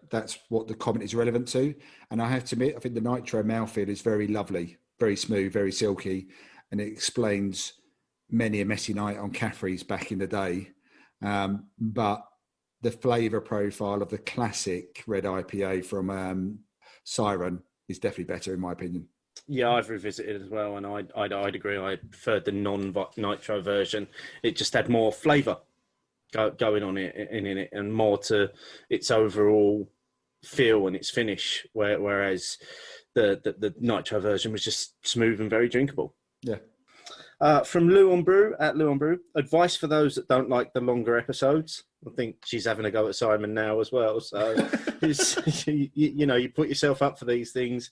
C: that's what the comment is relevant to. And I have to admit, I think the Nitro mouthfeel is very lovely, very smooth, very silky. And it explains many a messy night on Caffrey's back in the day. But the flavour profile of the classic red IPA from Siren is definitely better, in my opinion.
B: Yeah, I've revisited as well, and I'd agree. I preferred the non-nitro version. It just had more flavour going on in it, and more to its overall feel and its finish. Whereas the nitro version was just smooth and very drinkable.
C: Yeah.
B: From Lou on Brew, at Lou on Brew. Advice for those that don't like the longer episodes. I think she's having a go at Simon now as well. So, you put yourself up for these things.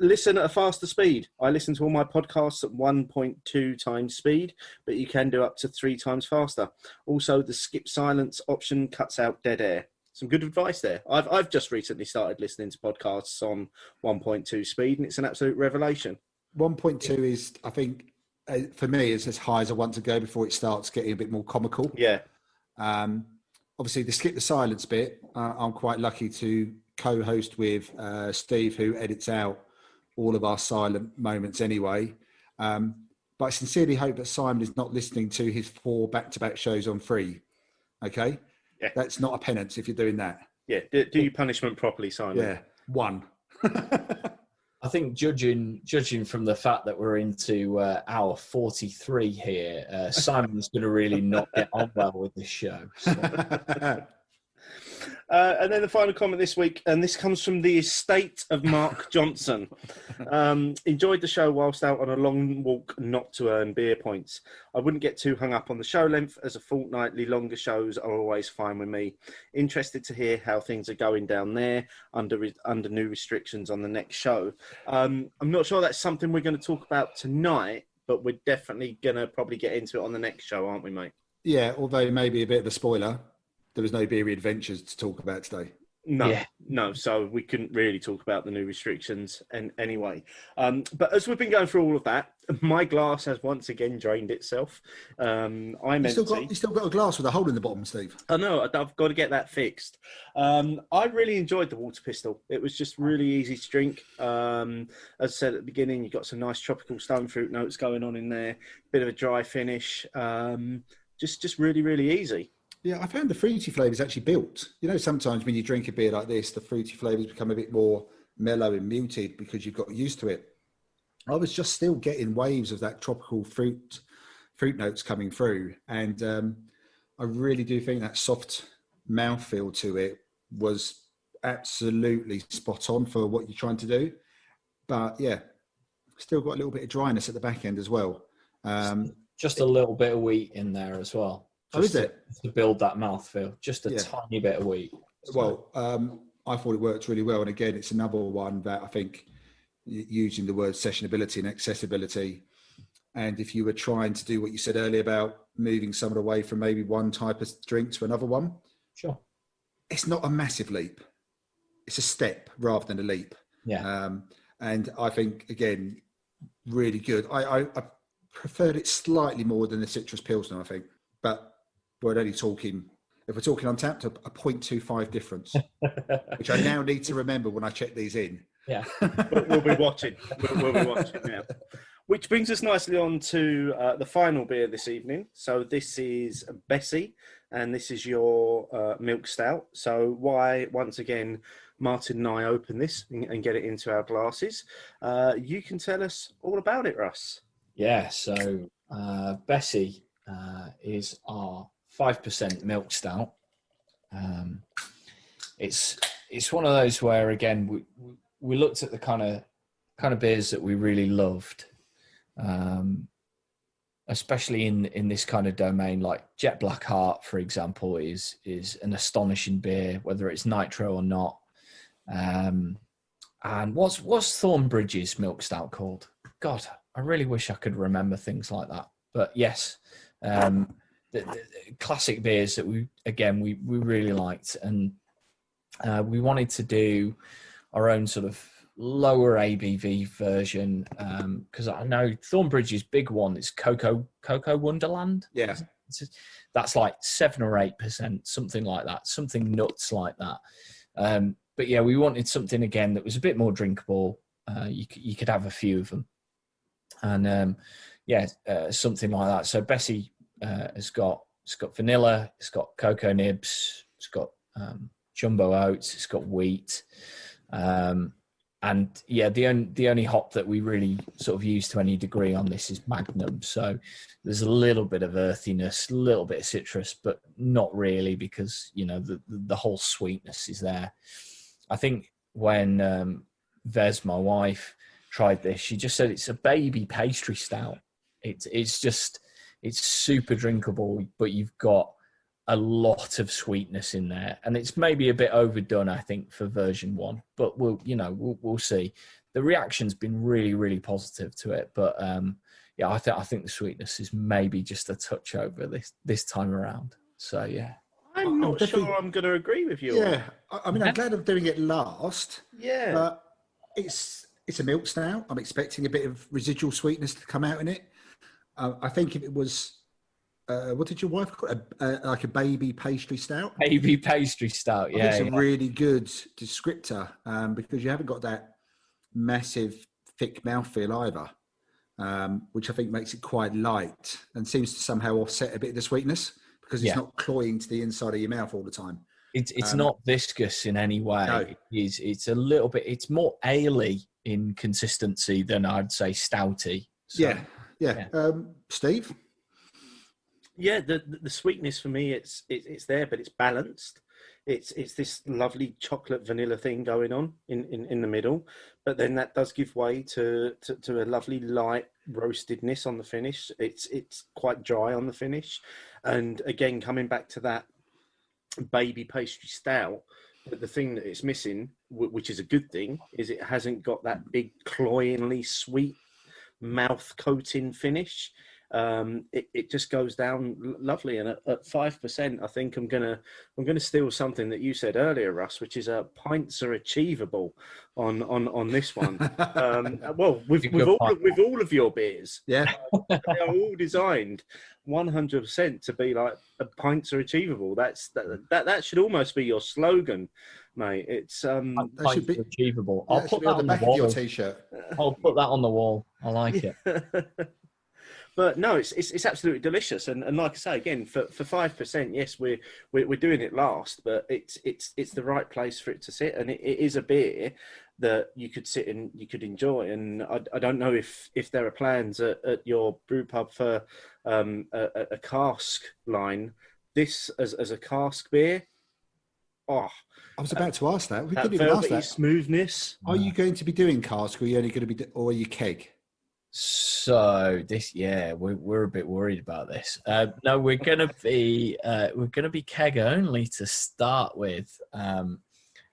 B: Listen at a faster speed. I listen to all my podcasts at 1.2 times speed, but you can do up to 3 times faster. Also, the skip silence option cuts out dead air. Some good advice there. I've just recently started listening to podcasts on 1.2 speed, and it's an absolute revelation.
C: 1.2 is, I think, for me, it's as high as I want to go before it starts getting a bit more comical.
B: Yeah.
C: Obviously, the skip the silence bit, I'm quite lucky to co-host with Steve, who edits out all of our silent moments anyway. But I sincerely hope that Simon is not listening to his 4 back-to-back shows on free. Okay?
B: Yeah.
C: That's not a penance if you're doing that.
B: Yeah. Do your punishment properly, Simon.
C: Yeah. 1.
D: I think judging from the fact that we're into hour 43 here, Simon's going to really not get on well with this show. So.
B: And then the final comment this week, and this comes from the estate of Mark Johnson. Enjoyed the show whilst out on a long walk not to earn beer points. I wouldn't get too hung up on the show length, as a fortnightly longer shows are always fine with me. Interested to hear how things are going down there under new restrictions on the next show. I'm not sure that's something we're going to talk about tonight, but we're definitely going to probably get into it on the next show, aren't we, mate?
C: Yeah, although maybe a bit of a spoiler. There was no beery adventures to talk about today.
B: No. So we couldn't really talk about the new restrictions anyway. But as we've been going through all of that, my glass has once again drained itself. I'm empty.
C: You still got a glass with a hole in the bottom, Steve.
B: I know. I've got to get that fixed. I really enjoyed the Waterpistol. It was just really easy to drink. As I said at the beginning, you got some nice tropical stone fruit notes going on in there. Bit of a dry finish. Just really, really easy.
C: Yeah, I found the fruity flavours actually built. Sometimes when you drink a beer like this, the fruity flavours become a bit more mellow and muted because you've got used to it. I was just still getting waves of that tropical fruit notes coming through. And I really do think that soft mouthfeel to it was absolutely spot on for what you're trying to do. But yeah, still got a little bit of dryness at the back end as well.
D: Just a little bit of wheat in there as well.
C: Is it?
D: To build that mouthfeel, just a tiny bit of wheat.
C: Well, I thought it worked really well. And again, it's another one that I think, using the word sessionability and accessibility, and if you were trying to do what you said earlier about moving someone away from maybe one type of drink to another one,
D: sure,
C: it's not a massive leap. It's a step rather than a leap.
D: Yeah.
C: And I think, again, really good. I preferred it slightly more than the citrus Pilsner, I think. But we're only talking, if we're talking Untapped, a 0.25 difference, which I now need to remember when I check these in.
D: Yeah.
B: We'll be watching. We'll be watching, yeah. Which brings us nicely on to the final beer this evening. So this is Bessy, and this is your milk stout. So why, once again, Martin and I open this and get it into our glasses. You can tell us all about it, Russ.
D: Yeah, so Bessy is our 5% milk stout. It's one of those where, again, we looked at the kind of beers that we really loved, especially in this kind of domain. Like Jet Black Heart, for example, is an astonishing beer, whether it's nitro or not. And what's Thornbridge's milk stout called? God, I really wish I could remember things like that. But yes, the classic beers that we really liked, and we wanted to do our own sort of lower ABV version, because I know Thornbridge's big one is Cocoa Wonderland.
C: Yeah,
D: that's like 7 or 8%, something like that, something nuts like that. But yeah, we wanted something again that was a bit more drinkable. You could have a few of them, and something like that. So Bessy it's got vanilla, it's got cocoa nibs, it's got jumbo oats, it's got wheat, and yeah, the only hop that we really sort of use to any degree on this is Magnum. So there's a little bit of earthiness, a little bit of citrus, but not really, because the whole sweetness is there. I think when Vez, my wife, tried this, she just said it's a baby pastry stout. It's super drinkable, but you've got a lot of sweetness in there, and it's maybe a bit overdone, I think, for version 1. But we'll see. The reaction's been really, really positive to it, but yeah, I think the sweetness is maybe just a touch over this time around. So yeah,
B: I'm not sure I'm going to agree with you.
C: Yeah, I mean, I'm glad I'm doing it last.
B: Yeah,
C: but it's a milk stout. I'm expecting a bit of residual sweetness to come out in it. I think if it was, what did your wife call it? Like a baby pastry stout?
D: Baby pastry stout, yeah.
C: I think it's a really good descriptor because you haven't got that massive, thick mouthfeel either, which I think makes it quite light and seems to somehow offset a bit of the sweetness because it's not cloying to the inside of your mouth all the time.
D: It's not viscous in any way.
C: No.
D: It's a little bit. It's more ale-y in consistency than I'd say stouty. So,
C: yeah. Steve?
B: Yeah, the sweetness for me, it's there, but it's balanced. It's this lovely chocolate vanilla thing going on in the middle, but then that does give way to a lovely light roastedness on the finish. It's quite dry on the finish, and again coming back to that baby pastry stout, but the thing that it's missing, which is a good thing, is it hasn't got that big cloyingly sweet mouth coating finish. It just goes down lovely, and at 5%, I think I'm gonna steal something that you said earlier, Russ, which is pints are achievable on this one. Well, with all of your beers,
C: Yeah,
B: they are all designed 100% to be like pints are achievable. That should almost be your slogan, mate. It's
D: that should be achievable.
C: Yeah,
D: I'll put that on the
C: back
D: wall.
C: of your t-shirt.
D: I'll put that on the wall. I like it.
B: But no, it's absolutely delicious, and like I say again, for 5%, yes, we're doing it last, but it's the right place for it to sit, and it is a beer that you could sit and you could enjoy. And I don't know if there are plans at your brew pub for a cask line. This as a cask beer. Oh,
C: I was about to ask that. We
B: that
C: couldn't even ask
B: velvety
C: that.
B: smoothness.
C: Are you going to be doing cask, or are you only going to be, or are you keg?
D: So we're a bit worried about this. No, we're gonna be keg only to start with.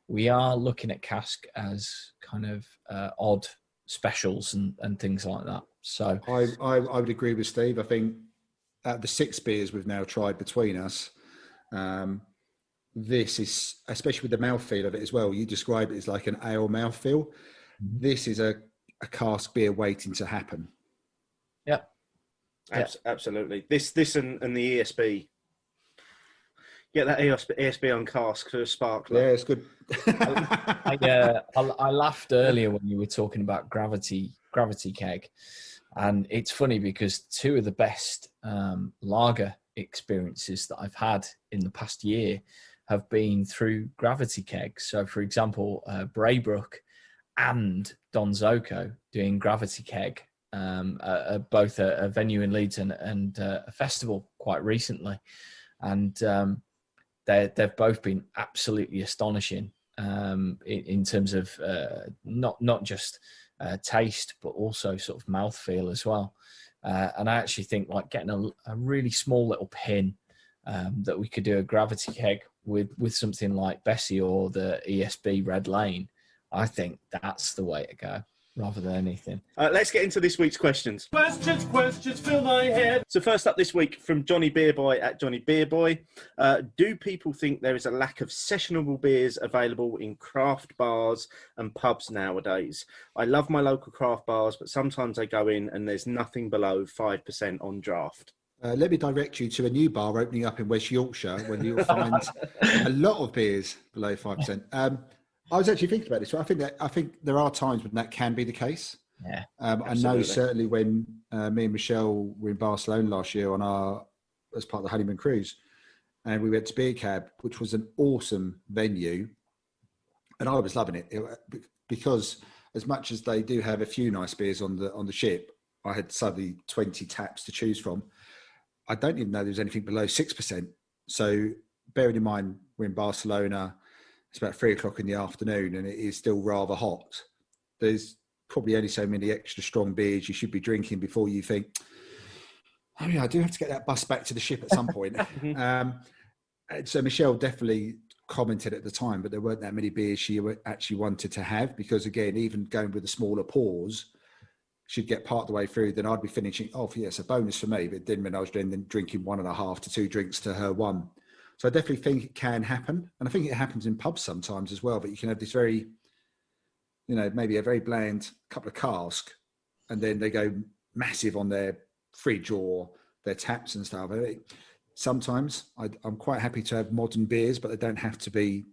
D: We are looking at cask as kind of odd specials and things like that. So
C: I would agree with Steve. I think out of the 6 beers we've now tried between us, this is, especially with the mouthfeel of it as well. You describe it as like an ale mouthfeel. This is a cask beer waiting to happen.
D: Yep.
B: Absolutely. This and the ESB. Get that ESB on cask for a sparkler.
C: Yeah, it's good.
D: I laughed earlier when you were talking about gravity keg, and it's funny because 2 of the best lager experiences that I've had in the past year have been through gravity keg. So, for example, Braybrook and Don Zoco doing gravity keg, both a venue in Leeds and a festival quite recently, and they've both been absolutely astonishing in terms of not just taste but also sort of mouthfeel as well. And I actually think like getting a really small little pin that we could do a gravity keg with something like Bessy or the ESB Red Lane. I think that's the way to go rather than anything.
B: Let's get into this week's questions.
E: Questions fill my head.
B: So first up this week from Johnny Beerboy at Johnny Beerboy. Do people think there is a lack of sessionable beers available in craft bars and pubs nowadays? I love my local craft bars, but sometimes I go in and there's nothing below 5% on draft.
C: Let me direct you to a new bar opening up in West Yorkshire where you'll find a lot of beers below 5%. I was actually thinking about this. I think there are times when that can be the case.
D: Yeah,
C: I know certainly when me and Michelle were in Barcelona last year as part of the honeymoon cruise, and we went to Beer Cab, which was an awesome venue, and I was loving it because as much as they do have a few nice beers on the ship, I had suddenly 20 taps to choose from. I don't even know there was anything below 6%. So bearing in mind we're in Barcelona. It's about 3:00 in the afternoon and it is still rather hot. There's probably only so many extra strong beers you should be drinking before you think, Oh yeah, I do have to get that bus back to the ship at some point. So Michelle definitely commented at the time, but there weren't that many beers she actually wanted to have, because again, even going with the smaller pours, she'd get part of the way through, then I'd be finishing off. Yes, a bonus for me, but it didn't mean I was drinking 1.5 to 2 drinks to her one. So I definitely think it can happen. And I think it happens in pubs sometimes as well, but you can have this very, maybe a very bland couple of cask, and then they go massive on their fridge or their taps and stuff. Sometimes I'm quite happy to have modern beers, but they don't have to be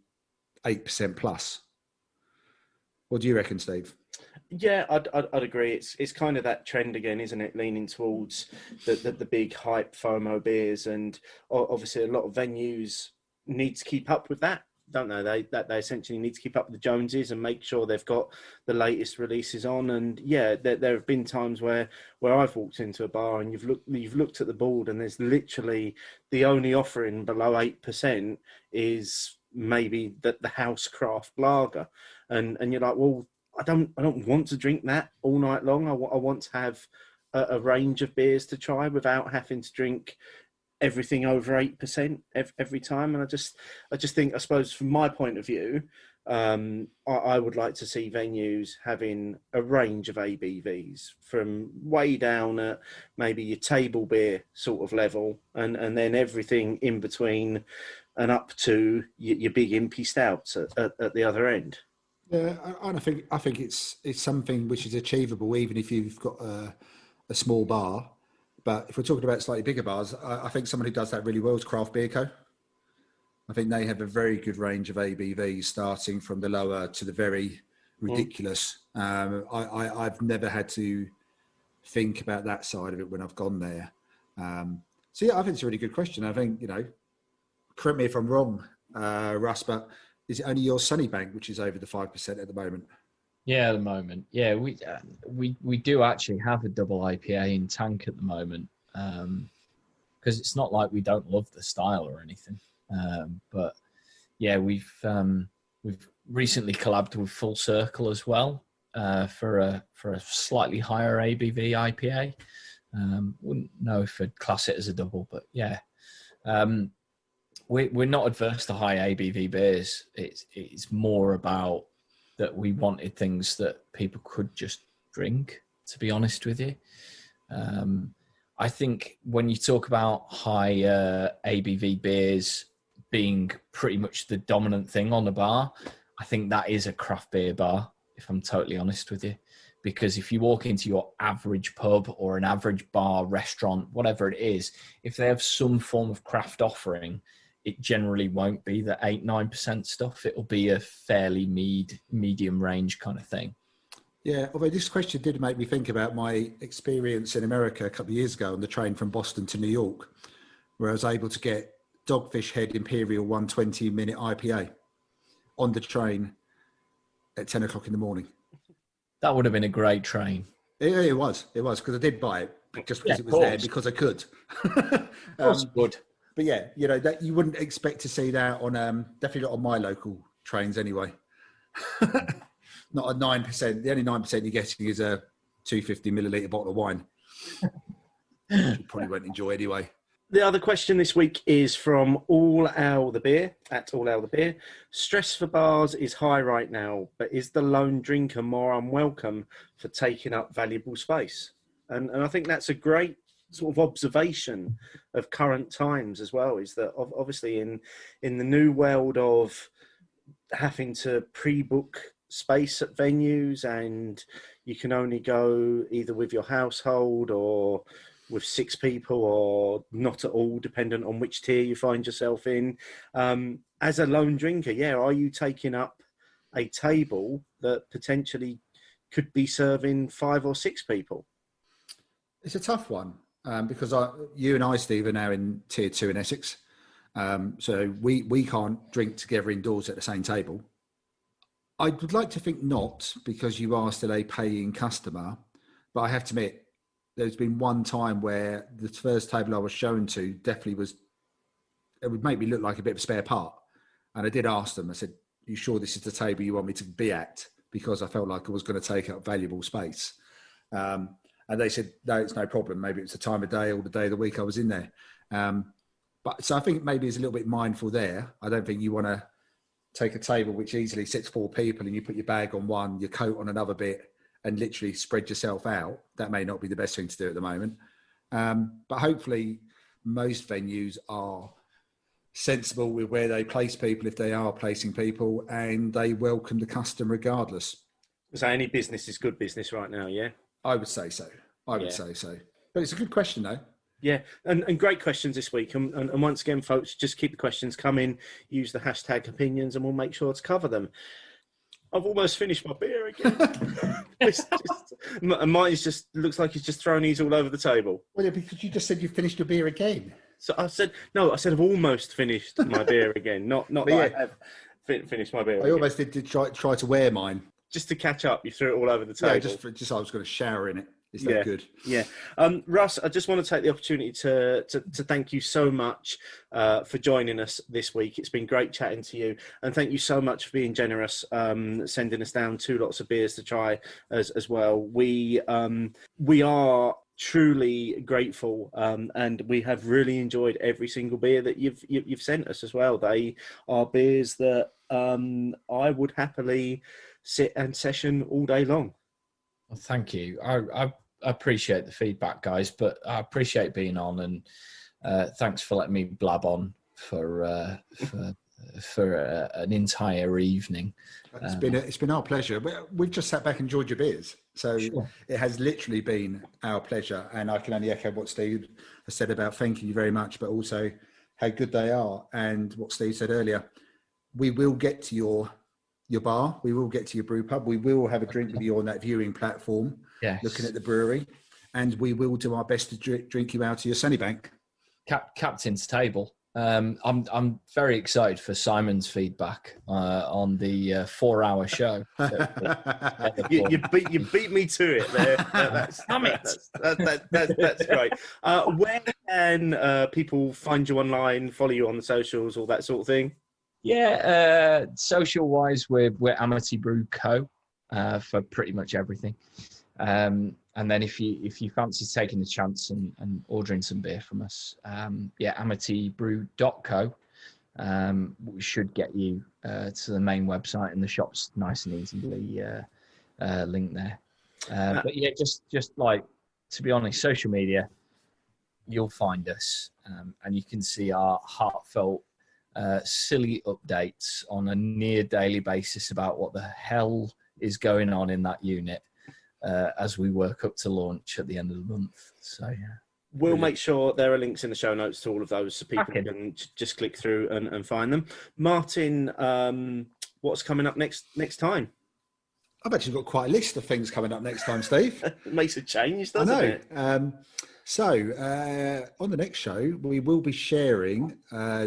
C: 8% plus. What do you reckon, Steve?
B: Yeah, I'd agree. It's kind of that trend again, isn't it? Leaning towards the big hype FOMO beers, and obviously a lot of venues need to keep up with that, don't they? They essentially need to keep up with the Joneses and make sure they've got the latest releases on. And yeah, there have been times where I've walked into a bar and you've looked at the board and there's literally the only offering below 8% is maybe the house craft lager, and you're like, well, I don't want to drink that all night long. I want to have a range of beers to try without having to drink everything over 8% every time. And I just think, I suppose from my point of view, I would like to see venues having a range of ABVs from way down at maybe your table beer sort of level, and then everything in between and up to your big impy stouts at the other end.
C: Yeah, and I think it's something which is achievable even if you've got a small bar. But if we're talking about slightly bigger bars, I think someone who does that really well is Craft Beer Co. I think they have a very good range of ABVs, starting from the lower to the very ridiculous. I've never had to think about that side of it when I've gone there. So yeah, I think it's a really good question. I think, correct me if I'm wrong, Russ, but is it only your Sunnybank which is over the 5% at the moment?
D: Yeah, at the moment. Yeah, we do actually have a double IPA in tank at the moment, because it's not like we don't love the style or anything. But yeah, we've recently collabed with Full Circle as well, for a slightly higher ABV IPA. Wouldn't know if I'd class it as a double, but yeah. We're not adverse to high ABV beers. It's more about that we wanted things that people could just drink, to be honest with you. I think when you talk about high ABV beers being pretty much the dominant thing on the bar, I think that is a craft beer bar, if I'm totally honest with you. Because if you walk into your average pub or an average bar, restaurant, whatever it is, if they have some form of craft offering, it generally won't be the 8-9% stuff. It'll be a fairly medium range kind of thing.
C: Yeah, although this question did make me think about my experience in America a couple of years ago on the train from Boston to New York, where I was able to get Dogfish Head Imperial 120-minute IPA on the train at 10 o'clock in the morning. That
D: would have been a great train.
C: It was, because I did buy it just because it was there, because I could.
D: Of course would.
C: But yeah, that you wouldn't expect to see that on definitely not on my local trains anyway. Not a 9%. The only 9% you're getting is a 250 milliliter bottle of wine, which you probably won't enjoy anyway.
B: The other question this week is from All Owl the Beer, at All Owl the Beer. Stress for bars is high right now, but is the lone drinker more unwelcome for taking up valuable space? And I think that's a great sort of observation of current times as well, is that obviously in the new world of having to pre-book space at venues, and you can only go either with your household or with 6 people or not at all, dependent on which tier you find yourself in. As a lone drinker, are you taking up a table that potentially could be serving 5 or 6 people?
C: It's a tough one. Because you and I, Steve, are now in tier 2 in Essex. So we can't drink together indoors at the same table. I would like to think not, because you are still a paying customer. But I have to admit, there's been one time where the first table I was shown to definitely it would make me look like a bit of a spare part. And I did ask them, I said, "Are you sure this is the table you want me to be at?" Because I felt like I was going to take up valuable space. And they said, no, it's no problem. Maybe it's the time of day or the day of the week I was in there. But so I think maybe it's a little bit mindful there. I don't think you want to take a table which easily sits 4 people and you put your bag on one, your coat on another bit, and literally spread yourself out. That may not be the best thing to do at the moment. But hopefully most venues are sensible with where they place people, if they are placing people, and they welcome the customer regardless.
B: So any business is good business right now, yeah?
C: I would say so. I would say so. But it's a good question, though.
B: Yeah, and great questions this week. And once again, folks, just keep the questions coming. Use the hashtag opinions, and we'll make sure to cover them. I've almost finished my beer again. And mine's just looks like he's just thrown these all over the table.
C: Well, yeah, because you just said you finished your beer again.
B: So I said I've almost finished my beer again. Not that I have finished my beer.
C: I almost did try to wear mine.
B: Just to catch up, you threw it all over the table.
C: Yeah, just I was going to shower in it. Is that good?
B: Yeah. Russ, I just want to take the opportunity to thank you so much for joining us this week. It's been great chatting to you, and thank you so much for being generous, sending us down 2 lots of beers to try as well. We are truly grateful, and we have really enjoyed every single beer that you've sent us as well. They are beers that I would happily sit and session all day long.
D: Well, thank you. I appreciate the feedback, guys, but I appreciate being on, and thanks for letting me blab on for an entire evening.
C: It's been our pleasure. We've just sat back and enjoyed your beers, so sure. It has literally been our pleasure. And I can only echo what Steve has said about thanking you very much, but also how good they are, and what Steve said earlier. We will get to your bar. We will get to your brew pub. We will have a drink with you on that viewing platform, looking at the brewery, and we will do our best to drink you out of your Sunnybank.
D: Captain's table. I'm very excited for Simon's feedback on the 4-hour show.
B: You beat me to it there. That's great. Where can people find you online, follow you on the socials, all that sort of thing?
D: Yeah, social wise, we're Amity Brew Co for pretty much everything. And then if you fancy taking the chance and ordering some beer from us, Amity Brew Co should get you to the main website, and the shop's nice and easily linked there. But yeah, just like, to be honest, social media, you'll find us, and you can see our heartfelt silly updates on a near daily basis about what the hell is going on in that unit as we work up to launch at the end of the month. So yeah,
B: we'll make sure there are links in the show notes to all of those, so people can just click through and find them. Martin, what's coming up next time?
C: I've actually got quite a list of things coming up next time, Steve.
B: It makes a change, doesn't it?
C: So on the next show, we will be sharing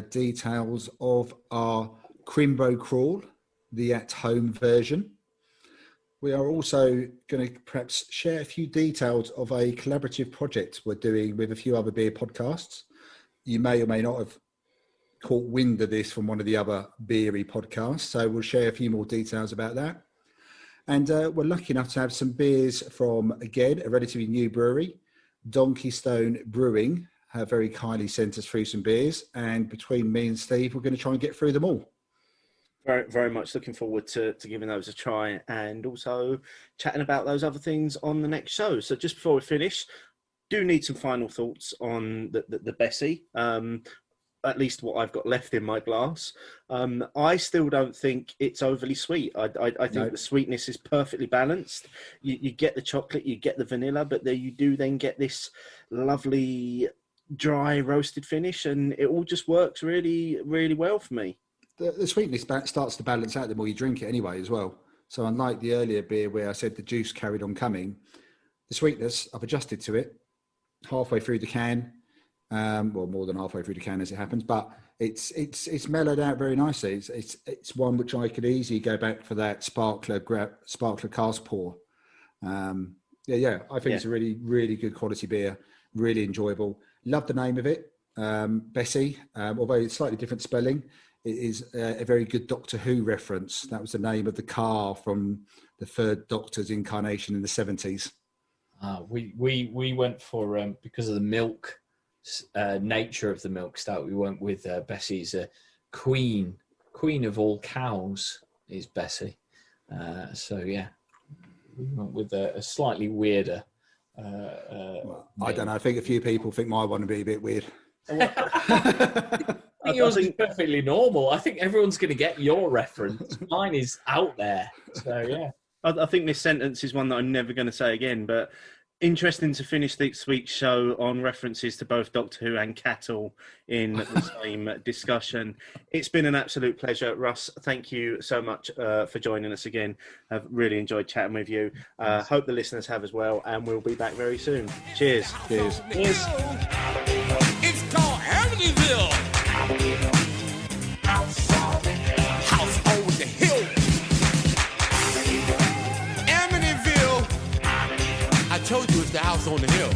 C: details of our Crimbo Crawl, the at-home version. We are also going to perhaps share a few details of a collaborative project we're doing with a few other beer podcasts. You may or may not have caught wind of this from one of the other beery podcasts, so we'll share a few more details about that. And we're lucky enough to have some beers from, again, a relatively new brewery, Donkey Stone Brewing, have very kindly sent us through some beers, and between me and Steve, we're going to try and get through them all.
B: Very, very much looking forward to giving those a try, and also chatting about those other things on the next show. So just before we finish, do need some final thoughts on the Bessy, at least what I've got left in my glass. I still don't think it's overly sweet. I think the sweetness is perfectly balanced. You get the chocolate, you get the vanilla, but there you do then get this lovely dry roasted finish, and it all just works really, really well for me.
C: The sweetness starts to balance out the more you drink it anyway as well. So unlike the earlier beer where I said the juice carried on coming, the sweetness, I've adjusted to it halfway through the can. Well, more than halfway through the can as it happens, but it's mellowed out very nicely. It's one which I could easily go back for that sparkler cask pour. I think it's a really, really good quality beer, really enjoyable. Love the name of it, Bessy, although it's slightly different spelling. It is a very good Doctor Who reference. That was the name of the car from the third Doctor's incarnation in the 70s.
D: We went for because of the milk nature of the milk stout. We went with Bessy's queen of all cows is Bessy. So yeah, we went with a slightly weirder.
C: I don't know. I think a few people think my one would be a bit weird.
D: I think yours is perfectly normal. I think everyone's going to get your reference. Mine is out there. So yeah.
B: I think this sentence is one that I'm never going to say again, but interesting to finish this week's show on references to both Doctor Who and cattle in the same discussion. It's been an absolute pleasure. Russ, thank you so much for joining us again. I've really enjoyed chatting with you. Hope the listeners have as well, and we'll be back very soon. Cheers.
C: Cheers.
B: Cheers.
G: It's called Amityville. House on the hill. Amityville. I told you it's the house on the hill.